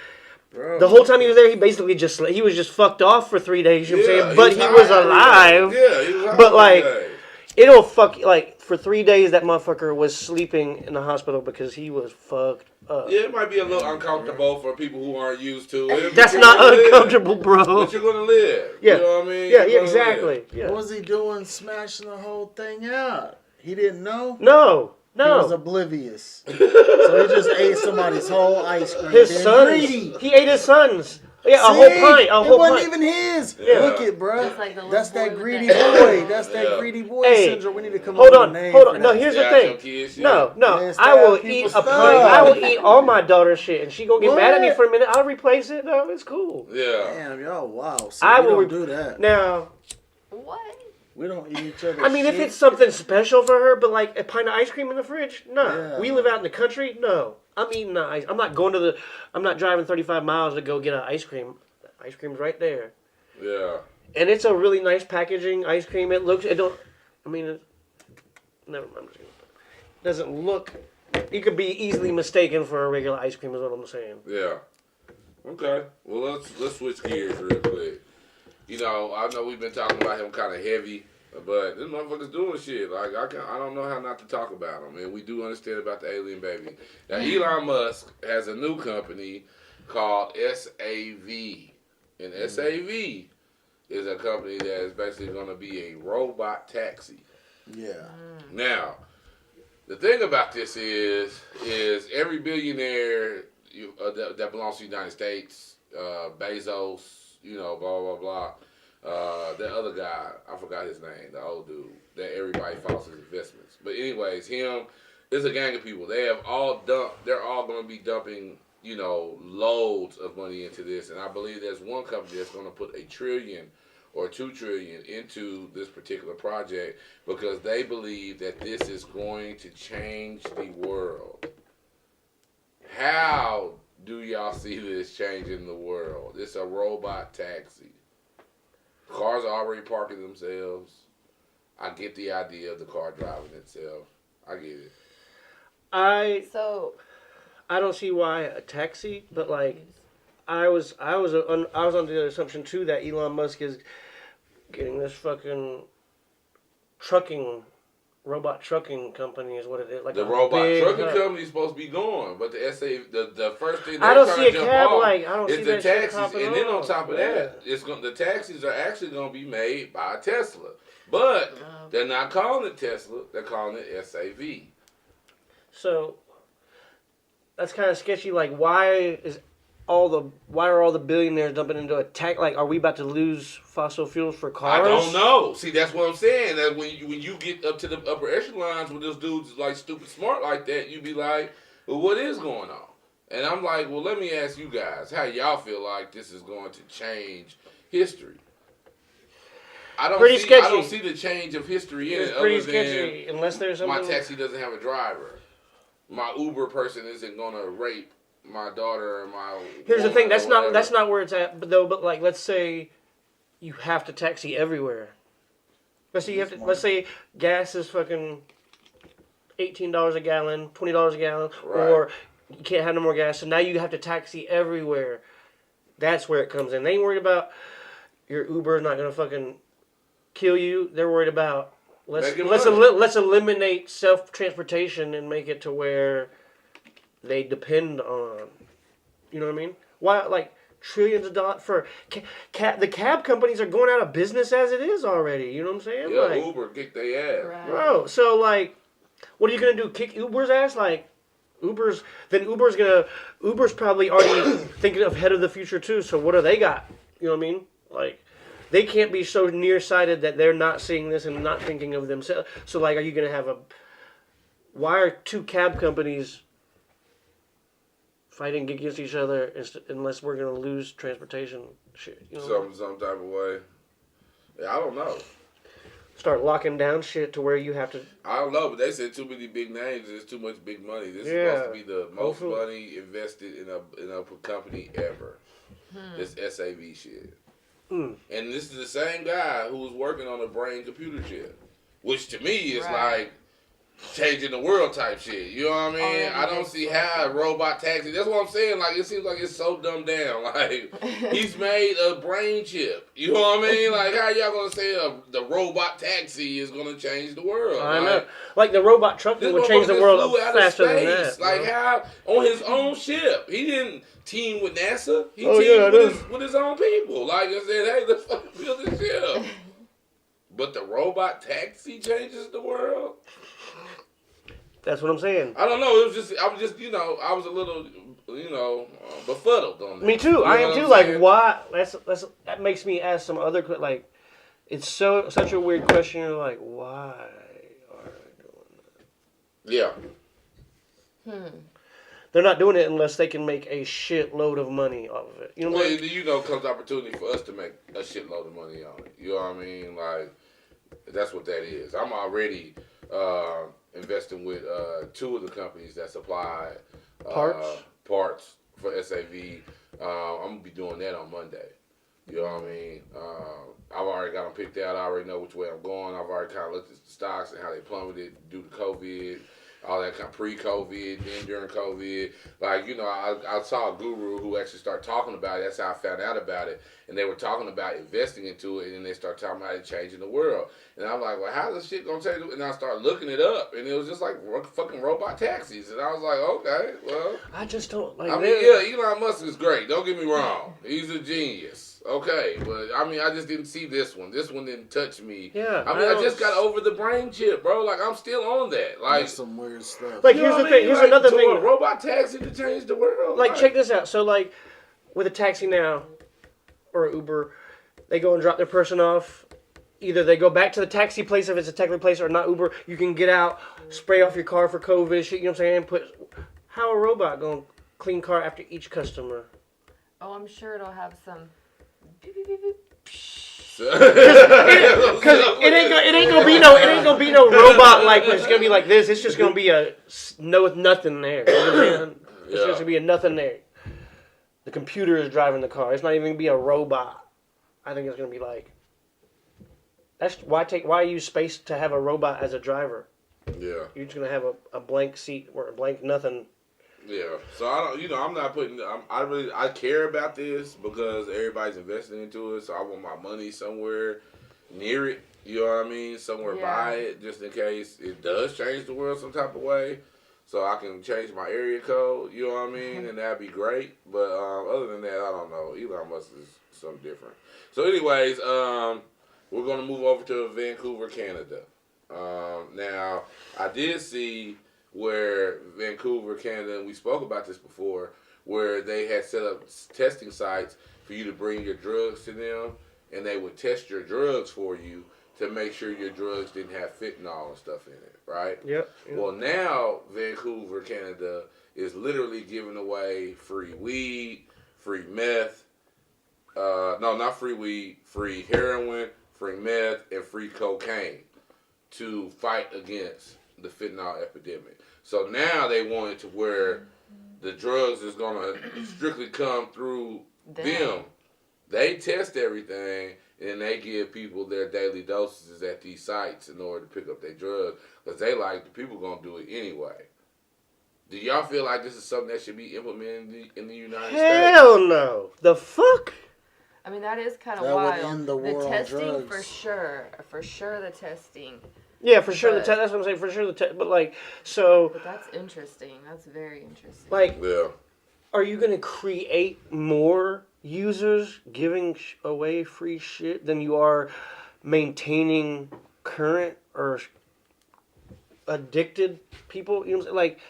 Bro. the whole time he was there, he basically he was just fucked off for 3 days. You know what I'm Yeah, saying? But he high was every day. alive. Yeah, he was high But, every like, day. It'll fuck, like, for 3 days that motherfucker was sleeping in the hospital because he was fucked up. Yeah, it might be a little uncomfortable for people who aren't used to it. but That's you're not gonna live. uncomfortable, bro. But you're gonna live. Yeah. You know what I mean? Yeah, You're yeah, gonna exactly. live. Yeah. What was he doing smashing the whole thing out? He didn't know? No, He was no. oblivious. So he just ate somebody's whole ice cream. His Then sons. greedy. He ate his sons. Yeah, a See? whole pint. A It whole wasn't pint. even his. Yeah. Look it, bro. Just like the little That's boy that with greedy that- boy. That's that Yeah. greedy boy Hey, syndrome. We need to come Hold up with a on, name hold for on. No, that. here's Yeah, the thing. some kids, shit. No, Man, I stab will people's eat a stuff. pint. I will eat all my daughter's shit, and she gonna get mad at me What? for a minute. I'll replace it. No, it's cool. Yeah. Damn, y'all, wow. See, I we will don't do that. Now, What? We don't eat each other's I mean, if shit. it's something special for her, but like a pint of ice cream in the fridge, no. Yeah. We live out in the country, no. I'm eating the ice. I'm not going to the. I'm not driving 35 miles to go get an ice cream. The ice cream's right there, Yeah. and it's a really nice packaging ice cream. It looks. It don't. I mean, never mind. It doesn't look. It could be easily mistaken for a regular ice cream. Is what I'm saying. Yeah. Okay. Well, let's switch gears real quick. You know, I know we've been talking about him kind of heavy, but this motherfucker's doing shit. Like I don't know how not to talk about him, and we do understand about the alien baby. Now, Elon Musk has a new company called SAV, and SAV is a company that is basically going to be a robot taxi. Yeah. Now, the thing about this is every billionaire that belongs to the United States, Bezos, you know, blah, blah, blah. That other guy, I forgot his name, the old dude, that everybody follows his investments. But anyways, him, there's a gang of people. They're all going to be dumping, you know, loads of money into this. And I believe there's one company that's going to put $1 trillion or $2 trillion into this particular project because they believe that this is going to change the world. How do y'all see this changing the world? It's a robot taxi. Cars are already parking themselves. I get the idea of the car driving itself. I get it. So, I don't see why a taxi, but like I was under the assumption too that Elon Musk is getting this fucking robot trucking company is what it is. Like The a robot big trucking hub. company is supposed to be gone, but the first thing I they're don't trying see a to jump cab off like I don't see is the that shit taxis, popping and then on off. top of that, the taxis are actually going to be made by Tesla, but they're not calling it Tesla; they're calling it SAV. So that's kind of sketchy. Like, why is why are all the billionaires dumping into a tax? Like, are we about to lose fossil fuels for cars? I don't know. See, that's what I'm saying. That when you get up to the upper echelons with those dudes like stupid smart like that, you be like, well, what is going on? And I'm like, well, let me ask you guys, how y'all feel like this is going to change history? I don't see the change of history in it. Pretty sketchy, unless there's something. My taxi doesn't have a driver. My Uber person isn't gonna rape my daughter or my. Here's the thing. That's not where it's at. But like, let's say you have to taxi everywhere. Let's say gas is fucking $18 a gallon, $20 a gallon, right. Or you can't have no more gas. So now you have to taxi everywhere. That's where it comes in. They ain't worried about your Uber's not gonna fucking kill you. They're worried about let's eliminate self-transportation and make it to where they depend on. You know what I mean? Why, like, trillions of dollars for the cab companies are going out of business as it is already. You know what I'm saying? Yeah, like, Uber kicked their ass, Right. bro. So like, what are you gonna do? Kick Uber's ass? Like, Uber's probably already thinking ahead of the future too. So what do they got? You know what I mean? Like, they can't be so nearsighted that they're not seeing this and not thinking of themselves. So, like, are you going to have why are two cab companies fighting against each other unless we're going to lose transportation shit? You know? Some type of way. Yeah, I don't know. Start locking down shit to where you have to. I don't know, but they said too many big names. There's too much big money. This is supposed to be the most money invested in a company ever. This SAV shit. And this is the same guy who was working on a brain computer chip, which to me is like changing the world type shit. You know what I mean? I don't see how a robot taxi. That's what I'm saying. Like, it seems like it's so dumbed down. Like, he's made a brain chip. You know what I mean? Like, how y'all gonna say the robot taxi is gonna change the world? I know. Like, the robot truck would change the world faster than that. Like, how on his own ship? He didn't team with NASA. He teamed with his own people. Like I said, hey, let's fucking build this ship. But the robot taxi changes the world? That's what I'm saying. I don't know. I was just, I was a little, befuddled on that. Me too. I am too. Like, why? That makes me ask some other, like, it's such a weird question. You're like, why are they doing that? Yeah. They're not doing it unless they can make a shitload of money off of it. You know what I mean? Comes opportunity for us to make a shitload of money on it. You know what I mean? Like, that's what that is. I'm already investing with two of the companies that supply parts for SAV. I'm going to be doing that on Monday. You know what I mean? I've already got them picked out. I already know which way I'm going. I've already kind of looked at the stocks and how they plummeted due to COVID. All that kind of pre-COVID, then during COVID. Like, I saw a guru who actually started talking about it. That's how I found out about it. And they were talking about investing into it, and then they started talking about it changing the world. And I'm like, well, how's this shit going to change? And I started looking it up, and it was just like fucking robot taxis. And I was like, okay, well. I just don't like Elon Musk is great. Don't get me wrong. He's a genius. Okay, but I just didn't see this one. This one didn't touch me. Yeah. I just got over the brain chip, bro. Like, I'm still on that. Like, that's some weird stuff. Like, here's the thing. Here's another thing. A robot taxi to change the world. Like, check this out. So, like, with a taxi now or an Uber, they go and drop their person off. Either they go back to the taxi place if it's a taxi place or not Uber. You can get out, spray off your car for COVID shit. You know what I'm saying? How a robot gonna clean car after each customer? Oh, I'm sure it'll have some. Beep, beep, beep, beep. Because it ain't gonna be no robot like it's gonna be like this. It's just gonna be nothing there. You know what I'm saying? It's just gonna be a nothing there. The computer is driving the car. It's not even gonna be a robot. I think it's gonna be like. That's why use space to have a robot as a driver. Yeah. You're just gonna have a blank seat or a blank nothing. Yeah, so I don't, I'm not putting. I care about this because everybody's investing into it. So I want my money somewhere near it. You know what I mean? Somewhere by it, just in case it does change the world some type of way. So I can change my area code. You know what I mean? And that'd be great. But other than that, I don't know. Elon Musk is something different. So, anyways, we're gonna move over to Vancouver, Canada. Now I did see where Vancouver, Canada, and we spoke about this before, where they had set up testing sites for you to bring your drugs to them, and they would test your drugs for you to make sure your drugs didn't have fentanyl and stuff in it, right? Yep. Well, now Vancouver, Canada is literally giving away free weed, free meth, no, not free weed, free heroin, free meth, and free cocaine to fight against the fentanyl epidemic. So now they want it to where the drugs is going to strictly come through them. They test everything, and they give people their daily doses at these sites in order to pick up their drugs, because they like the people going to do it anyway. Do y'all feel like this is something that should be implemented in the United States? Hell no. The fuck? I mean, that is kind of That would wild. end the war on testing drugs. for sure the testing. Yeah, for sure. But- That's what I'm saying. For sure, but like, so, But that's interesting. That's very interesting. like, Yeah. are you gonna create more users giving away free shit than you are maintaining current or addicted people? You know what I'm saying? Like,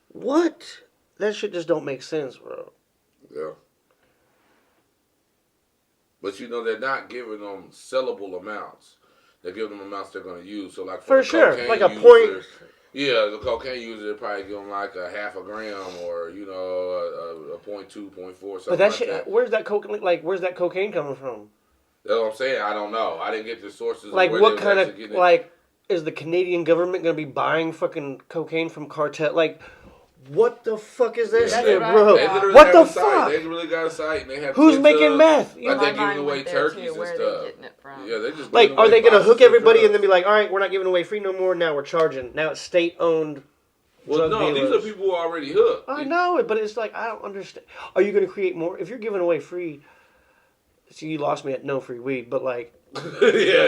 what? That shit just don't make sense, bro. Yeah. But you know, they're not giving them sellable amounts. They're giving them amounts they're going to use. So like For the sure, cocaine like a user, point. Yeah, the cocaine user they probably give them like a half a gram or you know a 0.2, 0.4, something But that like shit, that. where's that cocaine? Like, where's that cocaine coming from? That's what I'm saying. I don't know. I didn't get the sources. Like, of where what they kind was of actually getting it. like is the Canadian government gonna be buying fucking cocaine from cartel? Like, what the fuck is that Yeah, shit, they- bro? They literally What have the a site. fuck? They really got a site and they have. Who's kids making meth? You Like know, they're My mind giving away went there, turkeys too. and Where are they stuff. getting it from? Yeah, they just Like, giving are away they gonna boxes hook of everybody and drugs. then be like, all right, we're not giving away free no more. Now we're charging. Now it's state owned. Well, drug no, dealers. these are people who are already hooked. I know it, but it's like I don't understand. Are you gonna create more? If you're giving away free, see, you lost me at no free weed, but like, Yeah,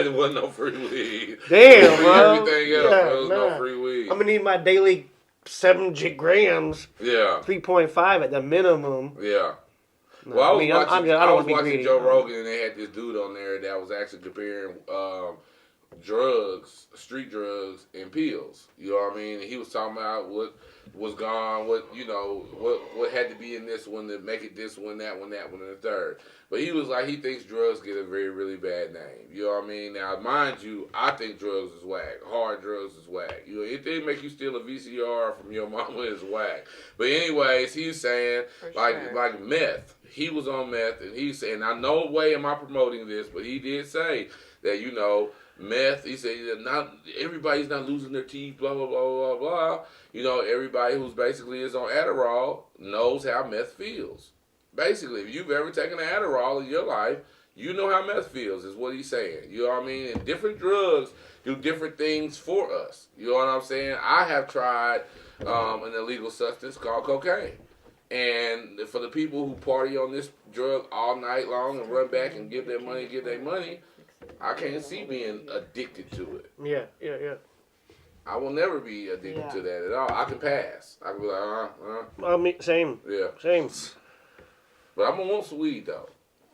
there wasn't no free weed. damn, Free bro. everything else. Yeah, There was nah. no free weed. I'm gonna need my daily 7 grams, Yeah, 3.5 at the minimum. yeah. No, Well, I I was mean, watching, I I don't was want to be watching greedy. Joe Rogan, and they had this dude on there that was actually comparing drugs, street drugs, and pills. You know what I mean? And he was talking about what was gone, what you know, what had to be in this one to make it this one, that one, and the third. But he was like, he thinks drugs get a very, really bad name. You know what I mean? Now, mind you, I think drugs is whack. Hard drugs is whack. You know, if they make you steal a VCR from your mama, is whack. But anyways, he's saying For like sure. like meth. He was on meth, and he's saying, I no way am I promoting this, but he did say that, you know, meth, he said that not everybody's not losing their teeth, blah, blah, blah, blah, blah. You know, everybody who's basically is on Adderall knows how meth feels. Basically, if you've ever taken an Adderall in your life, you know how meth feels, is what he's saying. You know what I mean? And different drugs do different things for us. You know what I'm saying? I have tried an illegal substance called cocaine. And for the people who party on this drug all night long and run back and give their money, I can't see being addicted to it. Yeah. I will never be addicted to that at all. I can pass. I can be like, I mean, same. yeah. But I'm gonna want some weed though.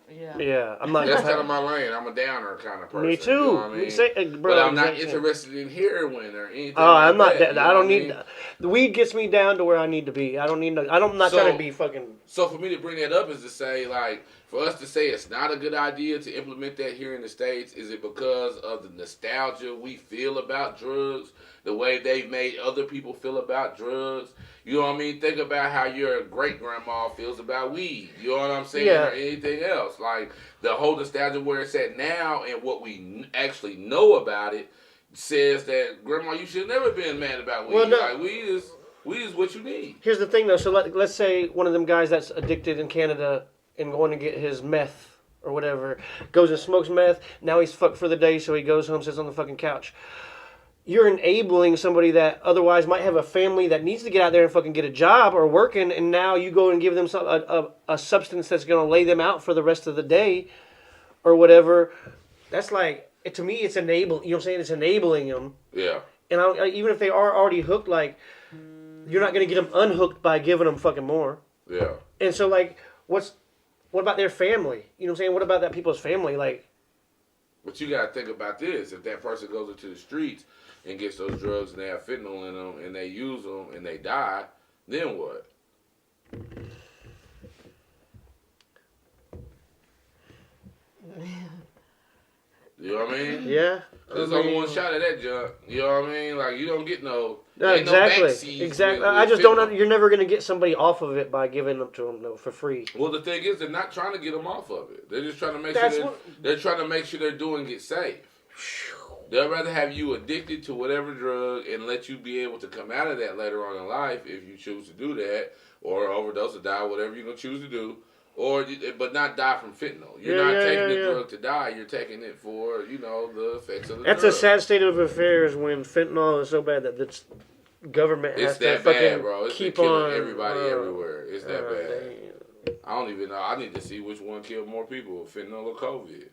Yeah. Yeah, I'm not. That's kind of my lane. I'm a downer kind of person. Me too. You know what I mean? Bro, but I'm not exactly. interested in heroin or anything. Oh, like I'm not. that. You I know don't what need. mean? The weed gets me down to where I need to be. I don't need. I'm not So- trying to be fucking. So for me to bring that up is to say, like, for us to say it's not a good idea to implement that here in the States, is it because of the nostalgia we feel about drugs, the way they've made other people feel about drugs? You know what I mean? Think about how your great-grandma feels about weed. You know what I'm saying? Yeah. Or anything else. Like, the whole nostalgia where it's at now and what we actually know about it says that, Grandma, you should have never been mad about weed. Well, no. Like, weed is what you need. Here's the thing, though. So let's say one of them guys that's addicted in Canada and going to get his meth or whatever goes and smokes meth. Now he's fucked for the day, so he goes home, sits on the fucking couch. You're enabling somebody that otherwise might have a family that needs to get out there and fucking get a job or working, and now you go and give them a substance that's going to lay them out for the rest of the day or whatever. That's like, to me, it's enabling. You know what I'm saying? It's enabling them. Yeah. And even if they are already hooked, like, you're not going to get them unhooked by giving them fucking more. Yeah. And so, like, what about their family? You know what I'm saying? What about that people's family? Like, But you gotta think about this: if that person goes into the streets and gets those drugs and they have fentanyl in them and they use them and they die, then what? You know what I mean? Yeah. There's only one shot at that junk. You know what I mean? Like, you don't get no. No, ain't exactly. No backseat Exactly. with I just don't. fentanyl. You're never gonna get somebody off of it by giving them to them though for free. Well, the thing is, they're not trying to get them off of it. They're just trying to make That's sure what- they're trying to make sure they're doing it safe. They'll rather have you addicted to whatever drug and let you be able to come out of that later on in life if you choose to do that, or overdose or die, whatever you're gonna choose to do, but not die from fentanyl. You're not taking the drug to die. You're taking it for the effects of the That's drug. a sad state of affairs when fentanyl is so bad that the government has It's to that fucking bad, bro. It's keep killing on everybody everywhere. It's that bad. Damn. I don't even know. I need to see which one killed more people, fentanyl or COVID.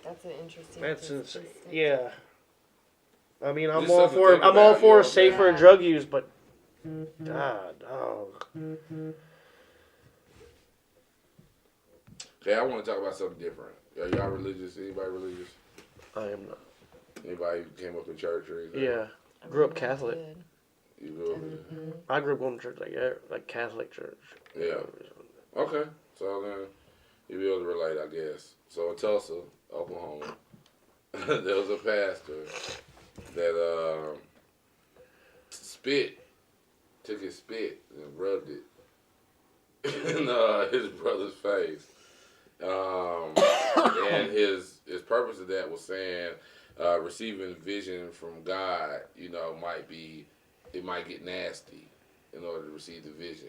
That's an interesting. That's insane. statistic. Yeah. I mean, I'm Just all something to for think I'm about, all for you know? safer Yeah. drug use, but God, dog. Okay, I want to talk about something different. Are y'all religious? Anybody religious? I am not. Anybody who came up in church or anything? Yeah, grew up Catholic. Good. You grew up in I grew up going to church like Catholic church. Yeah. Okay. So then you'll be able to relate, I guess. So in Tulsa, Oklahoma, there was a pastor that took his spit and rubbed it in his brother's face. And his purpose of that was saying receiving vision from God, it might get nasty in order to receive the vision.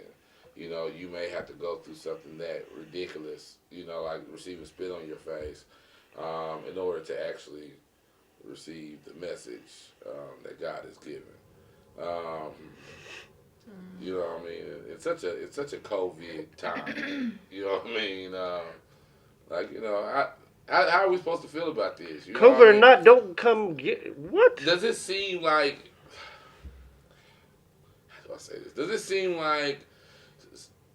You may have to go through something that ridiculous, like receiving spit on your face, in order to actually receive the message that God has given. You know what I mean? It's such a COVID time. You know what I mean? How are we supposed to feel about this? You know COVID what I or mean? not, don't come get what? Does it seem like? How do I say this? Does it seem like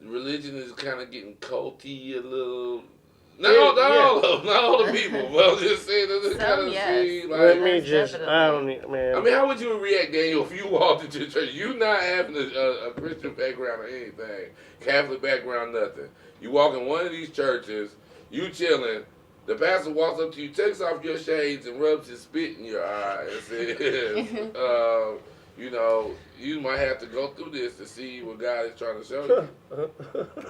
religion is kind of getting culty a little? Not all the people. But I'm just saying, does it Some, kind of yes. seem Let like? me Most just, definitely. I don't need, man. I mean, how would you react, Daniel, if you walked into church? You not having a Christian background or anything, Catholic background, nothing. You walk in one of these churches, you chilling. The pastor walks up to you, takes off your shades, and rubs his spit in your eye and says, you might have to go through this to see what God is trying to show you.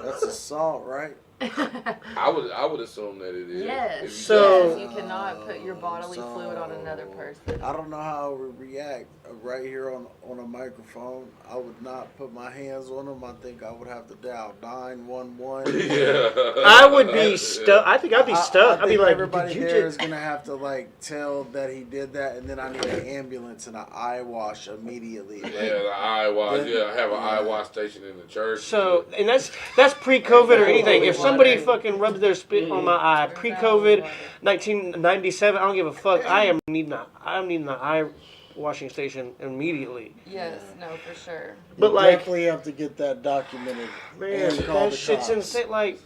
That's assault, right? I would assume that it is. Yes. If you So- Yes, you cannot put your bodily fluid on another person. I don't know how I would react right here on a microphone. I would not put my hands on him. I think I would have to dial 911. yeah. I would be stuck. I think I'd be stuck. I I'd be think like, everybody did you there just? is gonna have to tell that he did that, and then I need an ambulance and an eye wash immediately. Like, Yeah, the eye wash. Yeah, have an eye wash station in the church. So, and that's pre-COVID or anything. If somebody fucking rubs their spit on my eye, pre-COVID, 1997, I don't give a fuck. I'm needing an eye washing station immediately. Yes, no, for sure. But you like, definitely have to get that documented man, and call that the shit's cops. insane. Like,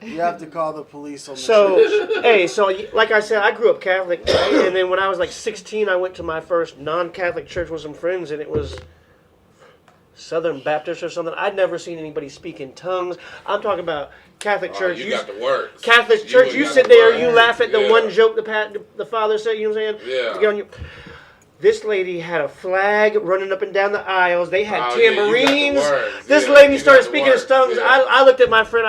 You have to call the police on the so, church. hey, so like I said, I grew up Catholic, right? And then when I was like 16, I went to my first non-Catholic church with some friends, and it was Southern Baptist or something. I'd never seen anybody speak in tongues. I'm talking about Catholic church. You got the works. Catholic church, you got sit the there, works. you laugh at the Yeah. one joke the father said, you know what I'm saying? Yeah. To get on you. This lady had a flag running up and down the aisles. They had Oh, yeah, you got the tambourines. words. This Yeah, lady you started got the speaking in words. tongues. Yeah. I looked at my friend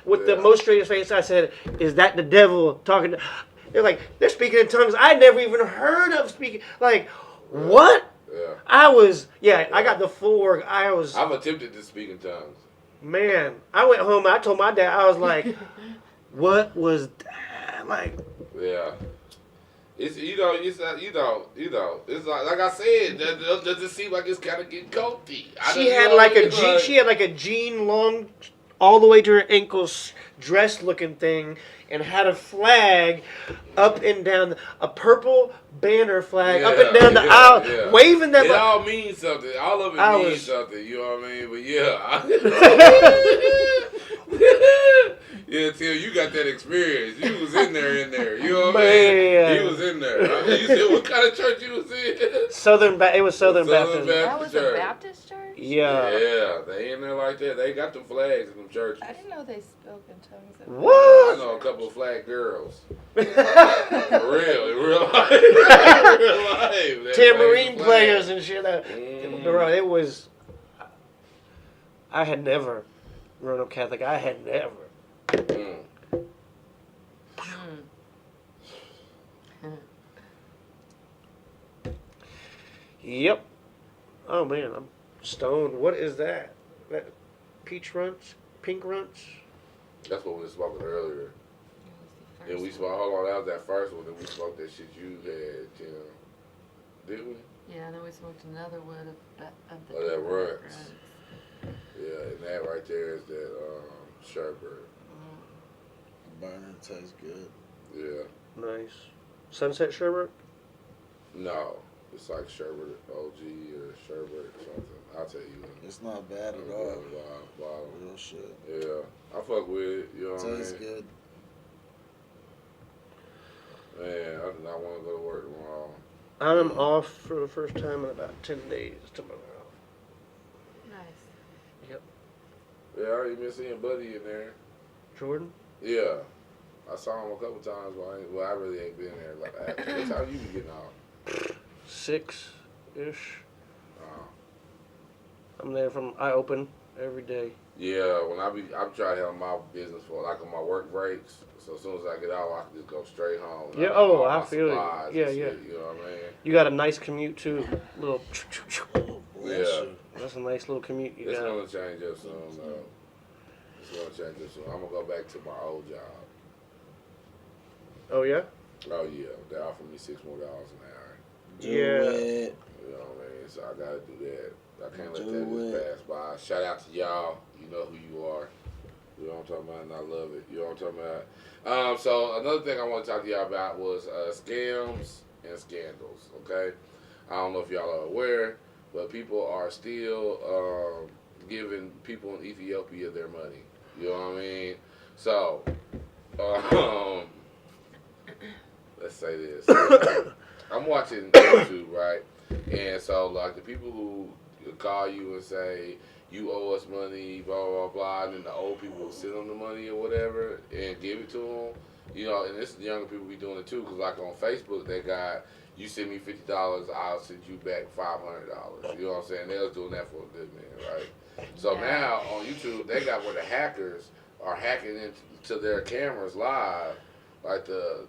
with the Yeah. most straightest face. I said, "Is that the devil talking?" They're like, they're speaking in tongues. I never even heard of speaking. Like, what? Yeah. I got the full work. I've attempted to speak in tongues. Man, I went home and I told my dad, I was like, what was that? Like, Yeah. It's it's like I said, does it seem like it's kind of getting culty? she had like a jean long, all the way to her ankles, dress looking thing and had a flag up and down, a purple banner flag up Yeah, and down the yeah, aisle, yeah. waving that. It all means something. All of it I means was- something. You know what I mean? But yeah. Yeah, Till, you got that experience. You was in there. You know what I mean? Man. You was in there. You said, what kind of church you was in? It was Southern Baptist. That was a Church. Baptist church? Yeah. Yeah, they in there like that. They got them flags in them churches. I didn't know they spoke in tongues. I What? know a couple of flag girls. For real, in real life. In real life. They Tambourine play the players flag. and shit. Mhm. Bro, it was. I had never grown up Catholic. I had never. Mm. Yep. Oh man, I'm stoned. What is that? That peach runch? Pink runch? That's what we were smoking earlier. And we smoked, hold on, that was that first one. Then we smoked that shit you had, Tim. Didn't we? Yeah, and then we smoked another one of the Oh, that runs. Yeah, and that right there is that sherbet. Burning tastes good. Yeah. Nice. Sunset sherbet? No. It's like sherbet OG or sherbet or something. I'll tell you. It's not bad at all. Real shit. Yeah. I fuck with it. You know what I mean? Tastes good. Man, I do not want to go to work tomorrow. I'm off for the first time in about 10 days tomorrow. Nice. Yep. Yeah, I already been seeing Buddy in there. Jordan? Yeah. I saw him a couple times, but I really ain't been there. Like, what time you be getting off? 6-ish. Uh, I'm there I open every day. Yeah, when I'm trying to handle my business for like on my work breaks. So as soon as I get out, I can just go straight home. Yeah, Like, oh, all I my feel it. supplies Yeah, and yeah. shit, you know what I mean? You got a nice commute too. Little. Yeah. That's a nice little commute you It's got. gonna change up soon, though. It's gonna change up soon. I'm gonna go back to my old job. Oh yeah. Oh yeah, they offered me $6 more an hour. Do Yeah. it. You know what I mean? So I gotta do that. I can't let Do that just it. pass by. Shout out to y'all. You know who you are. You know what I'm talking about, and I love it. You know what I'm talking about. So another thing I want to talk to y'all about was scams and scandals. Okay, I don't know if y'all are aware, but people are still giving people in Ethiopia their money. You know what I mean? So, let's say this. I'm watching YouTube, right? And so, like, the people who call you and say, you owe us money, blah, blah, blah, and then the old people will send them the money or whatever and give it to them. You know, and this younger people be doing it too, because, like, on Facebook, they got, you send me $50, I'll send you back $500. You know what I'm saying? They was doing that for a good minute, right? So now, on YouTube, they got where the hackers are hacking into their cameras live. Like the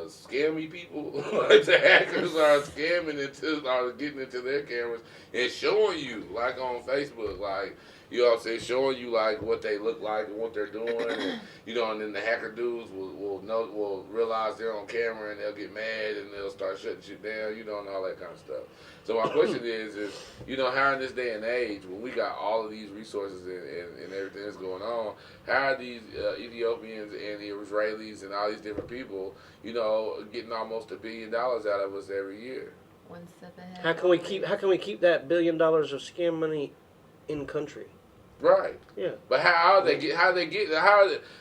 scammy people, like the hackers are are getting into their cameras and showing you, like on Facebook, like, you know what I'm saying, showing you like what they look like and what they're doing, and, you know, and then the hacker dudes will realize they're on camera and they'll get mad and they'll start shutting shit down, you know, and all that kind of stuff. So my question is, you know, how in this day and age, when we got all of these resources and everything that's going on, how are these Ethiopians and the Israelis and all these different people, you know, getting almost $1 billion out of us every year? One step ahead. How can we keep that $1 billion of scam money in country? Right. Yeah. But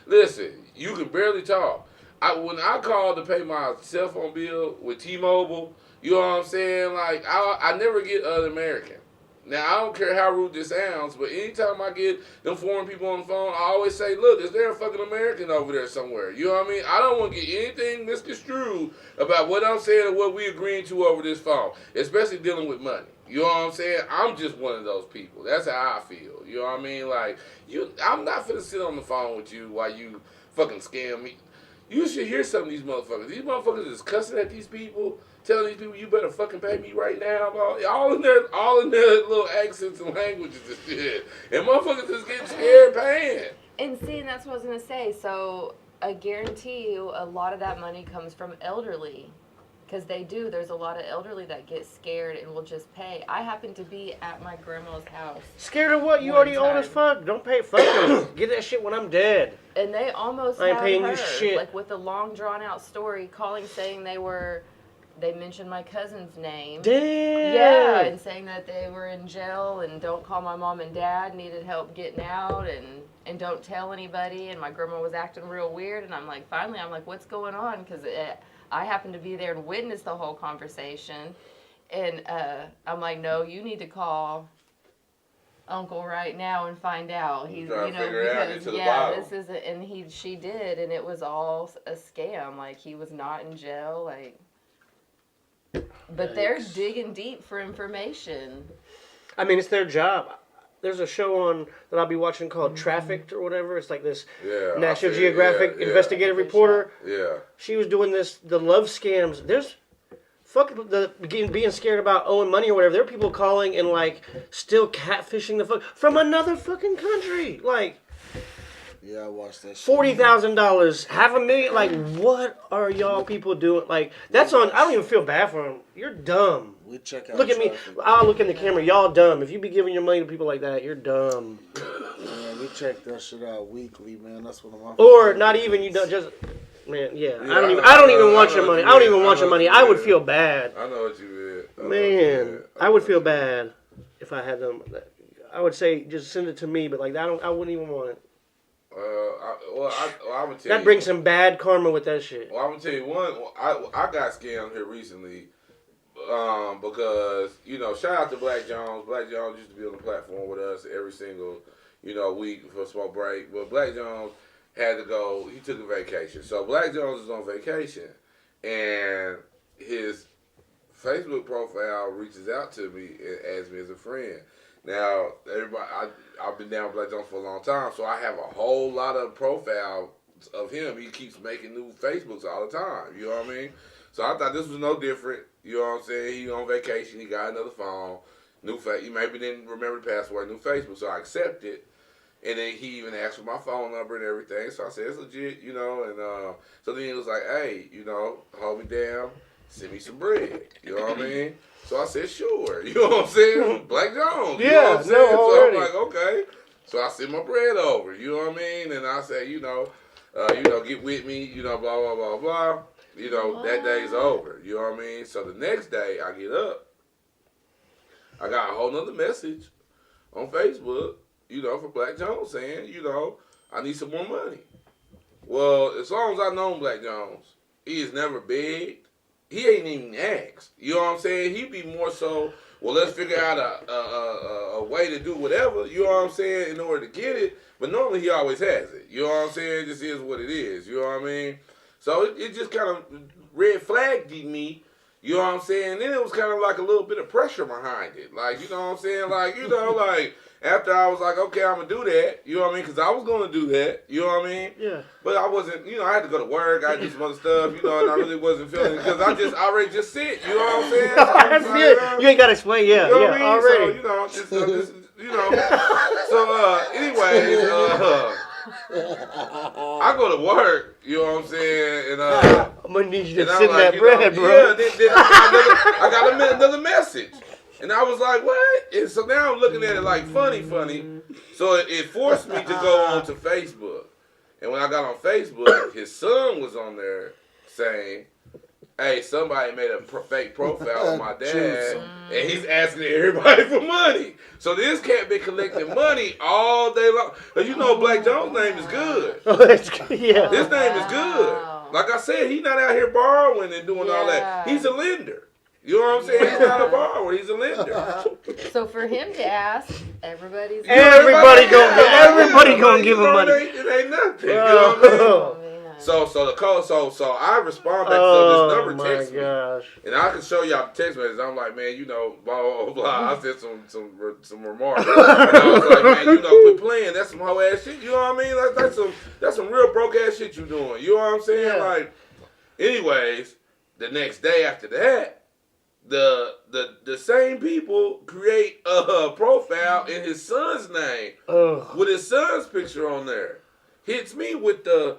listen, you can barely talk. When I called to pay my cell phone bill with T-Mobile, you know what I'm saying? Like, I never get an American. Now, I don't care how rude this sounds, but anytime I get them foreign people on the phone, I always say, look, is there a fucking American over there somewhere? You know what I mean? I don't want to get anything misconstrued about what I'm saying or what we agreeing to over this phone, especially dealing with money. You know what I'm saying? I'm just one of those people. That's how I feel. You know what I mean? Like, I'm not finna sit on the phone with you while you fucking scam me. You should hear some of these motherfuckers. These motherfuckers is cussing at these people, telling these people, you better fucking pay me right now. All in their little accents and languages and shit. And motherfuckers is getting scared paying. And see, and that's what I was going to say. So I guarantee you a lot of that money comes from elderly. Because they do. There's a lot of elderly that get scared and will just pay. I happen to be at my grandma's house. Scared of what? You One already old as time. fuck. Don't pay. Fuck me. Get that shit when I'm dead. And they almost I ain't had paying her, you shit. like with a long drawn out story, calling saying they mentioned my cousin's name. Damn. Yeah, and saying that they were in jail and don't call my mom and dad, needed help getting out, and don't tell anybody. And my grandma was acting real weird, and I'm like, finally, what's going on? Because I happened to be there and witness the whole conversation. And I'm like, no, you need to call Uncle right now and find out. He's, trying to figure it out, get to the bottom. this isn't, and she did, and it was all a scam. Like, he was not in jail, like. But they're digging deep for information. I mean, it's their job. There's a show on that I'll be watching called Trafficked or whatever. It's like this National Geographic investigative reporter. Yeah. She was doing the love scams. There's fucking being scared about owing money or whatever. There are people calling and like still catfishing the fuck from another fucking country. Like, Yeah, I watched that shit. $40,000, $500,000. Like, what are y'all people doing? Like, that's on. I don't even feel bad for them. You're dumb. We check out Look at me. traffic. I'll look in the camera. Y'all dumb. If you be giving your money to people like that, you're dumb. Man, we check that shit out weekly, man. That's one of my Or favorite not even. things. You don't just. Man, yeah. Yeah, I don't even want I your know money. what I don't you even mean. want I your know money. what you I would mean. feel bad. I know what you mean. Man, I would feel bad if I had them. I would say just send it to me, but like I wouldn't even want it. I'm gonna tell That you. brings some bad karma with that shit. Well, I'm gonna tell you one. I got scammed here recently, because shout out to Black Jones. Black Jones used to be on the platform with us every single week for smoke break. But Black Jones had to go. He took a vacation, so Black Jones is on vacation, and his Facebook profile reaches out to me and adds me as a friend. Now, everybody, I've been down with Black Jones for a long time, so I have a whole lot of profiles of him. He keeps making new Facebooks all the time. You know what I mean? So I thought this was no different. You know what I'm saying? He on vacation. He got another phone. He maybe didn't remember the password. New Facebook. So I accepted. And then he even asked for my phone number and everything. So I said, it's legit, And so then he was like, hey, hold me down. Send me some bread. You know what I mean? So I said, sure. You know what I'm saying? Black Jones. You know what I'm saying? So I'm like, okay. So I sent my bread over. You know what I mean? And I said, get with me, blah, blah, blah, blah. That day's over. You know what I mean? So the next day I get up. I got a whole nother message on Facebook, for Black Jones saying, I need some more money. Well, as long as I know Black Jones, he has never begged. He ain't even asked. You know what I'm saying? He'd be more so, well, let's figure out a way to do whatever, you know what I'm saying, in order to get it. But normally he always has it. You know what I'm saying? It just is what it is. You know what I mean? So it just kind of red flagged me. You know what I'm saying? Then it was kind of like a little bit of pressure behind it. Like, you know what I'm saying? Like, like after I was like, okay, I'm going to do that. You know what I mean? Because I was going to do that. You know what I mean? Yeah. But I wasn't, I had to go to work. I had to do some other stuff, and I really wasn't feeling it. Because I already just sit. You know what I'm saying? So That's it. You ain't got to explain. Yeah, you know what I mean? already. So, anyways, I go to work, you know what I'm saying? And I'm going to need you to I'm send like, that bread, bro. Yeah, then I got another message. And I was like, what? And so now I'm looking at it like funny. So it forced me to go onto Facebook. And when I got on Facebook, his son was on there saying, hey, somebody made a fake profile of my dad, and he's asking everybody for money. So this cat been collecting money all day long. Because Black Jones' name is good. Yeah. His name is good. Like I said, he's not out here borrowing and doing all that. He's a lender. You know what I'm saying? He's not a borrower. He's a lender. So for him to ask, everybody gonna give him money. It ain't nothing. You know what I mean? So I respond back to this number text me, and I can show y'all the text message. I'm like, man, blah blah blah. I said some remarks. And I was like, man, quit playing. That's some hoe ass shit. You know what I mean? That's some real broke ass shit you doing. You know what I'm saying? Yeah. Like, anyways, the next day after that, the same people create a profile in his son's name with his son's picture on there. Hits me with the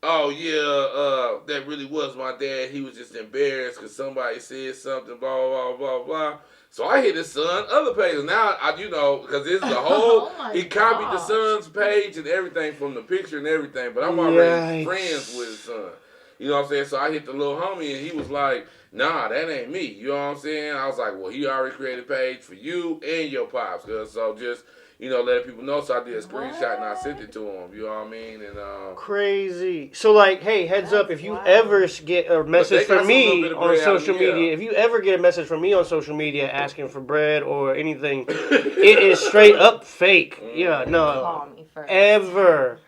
oh yeah, that really was my dad. He was just embarrassed because somebody said something, blah blah blah blah. So I hit his son other pages. Now because this is the whole. Oh my he copied the gosh. son's page and everything from the picture and everything. But I'm already Yikes. friends with his son. You know what I'm saying? So I hit the little homie and he was like, "Nah, that ain't me." You know what I'm saying? I was like, "Well, he already created a page for you and your pops, cuz so just." Letting people know. So I did a screenshot and I sent it to him. You know what I mean? And Crazy. So, like, hey, heads up, if you wild. ever get a message got from some little me bit of on bread out of social me, yeah. media, if you ever get a message from me on social media asking for bread or anything, it is straight up fake. Yeah, no. Call me first. Ever.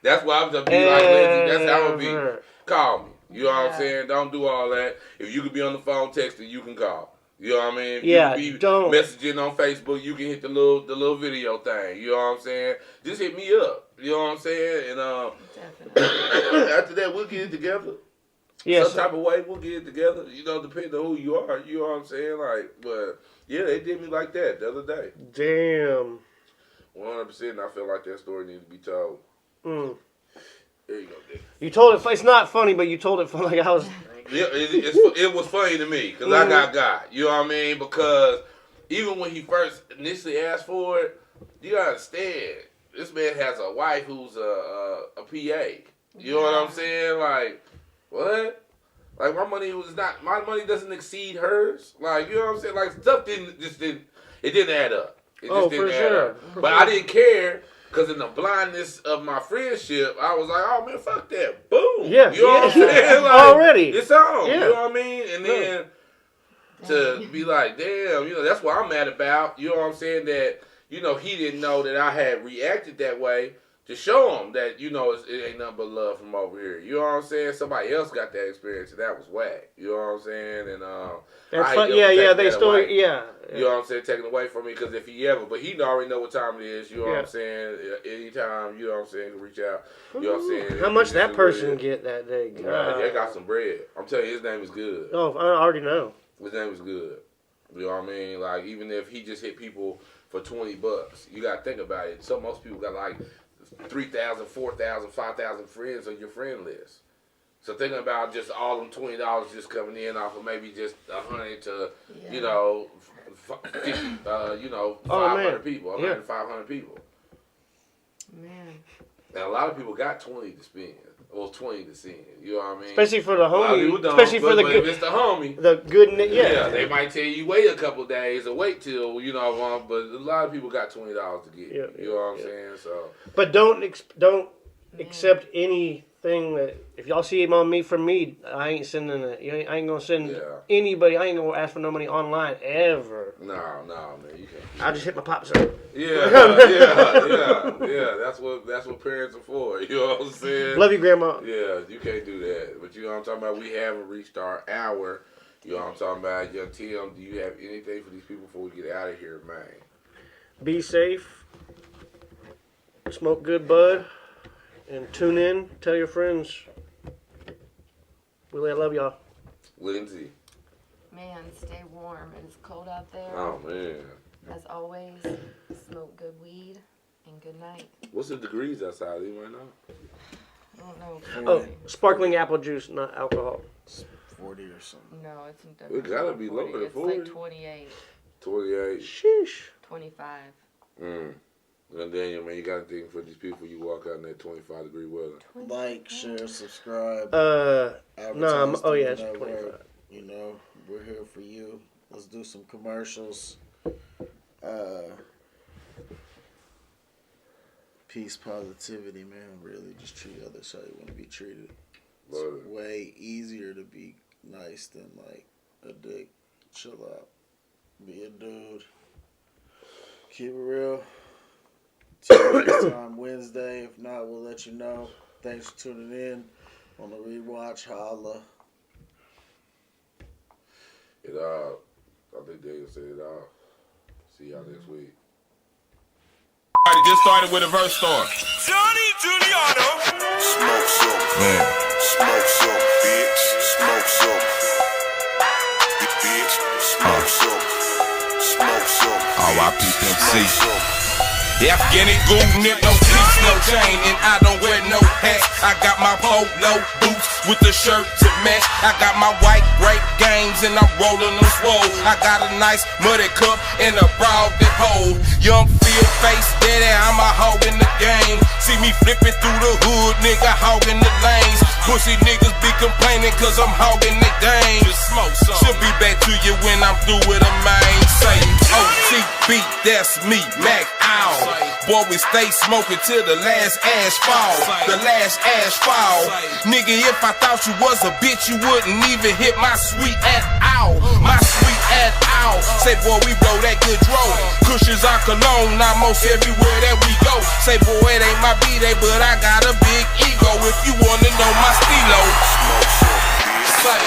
that's why I'm just be like, Lindsay, that's how it be. Ever. Call me. You know what I'm Yeah. saying? Don't do all that. If you could be on the phone texting, you can call. You know what I mean? If Yeah, you could be don't. messaging on Facebook, you can hit the little video thing. You know what I'm saying? Just hit me up. You know what I'm saying? And Definitely. after that, we'll get it together. Yes. Some type of way, we'll get it together. Depending on who you are. You know what I'm saying? Like, but yeah, they did me like that the other day. Damn. 100%. I feel like that story needs to be told. Mm. There you go, Dick. You told it. It's not funny, but you told it like I was. Yeah, it was funny to me because I got. You know what I mean? Because even when he first initially asked for it, you gotta understand, this man has a wife who's a PA. You know what I'm saying? Like, what? Like my money doesn't exceed hers. Like, you know what I'm saying? Like stuff didn't add up. It just didn't add up. But I didn't care. Because in the blindness of my friendship, I was like, oh, man, fuck that. Boom. Yeah. You know what I'm saying? Like, already. It's on. Yeah. You know what I mean? And then to be like, damn, that's what I'm mad about. You know what I'm saying? That, he didn't know that I had reacted that way to show him that, it ain't nothing but love from over here. You know what I'm saying? Somebody else got that experience and that was whack. You know what I'm saying? And, That's fun. Yeah, they still, away. yeah. You know what I'm saying? Taken away from me because if he ever, but he already know what time it is. You know what I'm saying? Anytime, you know what I'm saying, can reach out. You know what I'm saying? How much that person get that day? They got some bread. I'm telling you, his name is good. Oh, I already know. His name is good. You know what I mean? Like, even if he just hit people for $20, you got to think about it. Most people got like 3,000, 4,000, 5,000 friends on your friend list. So thinking about just all them $20 just coming in off of maybe just 100 to, 50, 500 people, 100, 500 people. Man. And a lot of people got 20 to spend. Well, 20 to send. You know what I mean? Especially for the A lot of people homie. don't, Especially for the but good. if it's the homie. The good. Yeah, they might tell you wait a couple of days or wait till, but a lot of people got $20 to get. You know what I'm saying? So. But don't accept anything that if y'all see him on me from me, I ain't sending it. I ain't gonna send anybody. I ain't gonna ask for no money online ever. No, man, you can't. I'll just hit my pops up. Yeah. That's what parents are for. You know what I'm saying? Love you, Grandma. Yeah, you can't do that. But you know what I'm talking about? We haven't reached our hour. You know what I'm talking about? Young Tim, do you have anything for these people before we get out of here, man? Be safe. Smoke good bud. And tune in. Tell your friends. Willie, I love y'all. Lindsay. Man, stay warm. It is cold out there. Oh, man. As always, smoke good weed and good night. What's the degrees outside? Anybody know? I don't know. Oh, sparkling apple juice, not alcohol. 40 or something. No, it's It gotta be lower than 40. It's like 28, 28. Sheesh. 25. And Daniel, man, you got to think for these people you walk out in that 25-degree weather. Like, share, subscribe. No, advertise oh through yeah, the it's network. 25. We're here for you. Let's do some commercials. Peace, positivity, man. Really, just treat others how you want to be treated. It's way easier to be nice than like a dick. Chill out. Be a dude. Keep it real. Till next time, Wednesday. If not, we'll let you know. Thanks for tuning in on the rewatch. Holla. I think Daniel said it all. See y'all next week. All right, get started with a verse start. Johnny Giuliano. Smoke some, Man. smoke some, bitch. Smoke some, bitch. Smoke some, smoke some. R.I.P. Pimp C. Smoke some. Afghani goonin', no teeth, no chain, and I don't wear no hat. I got my polo boots with the shirt to match. I got my white grape games and I'm rolling them swole. I got a nice muddy cup and a broad that hole. Young field face steady, I'm a hog in the game. See me flipping through the hood, nigga, hogging the lanes. Pussy niggas be complaining cause I'm hogging the game. Should be back to you when I'm through with a main. Say OTB, that's me, Mac Owl. Boy, we stay smoking till the last ash fall. The last ash fall. Nigga, if I thought you was a bitch, you wouldn't even hit my sweet at all. My sweet at all. Say, boy, we blow that good roll. Cushions are cologne, almost everywhere that we go. Say, boy, it ain't my B-Day, but I got a big ego. If you wanna know my stilo, say.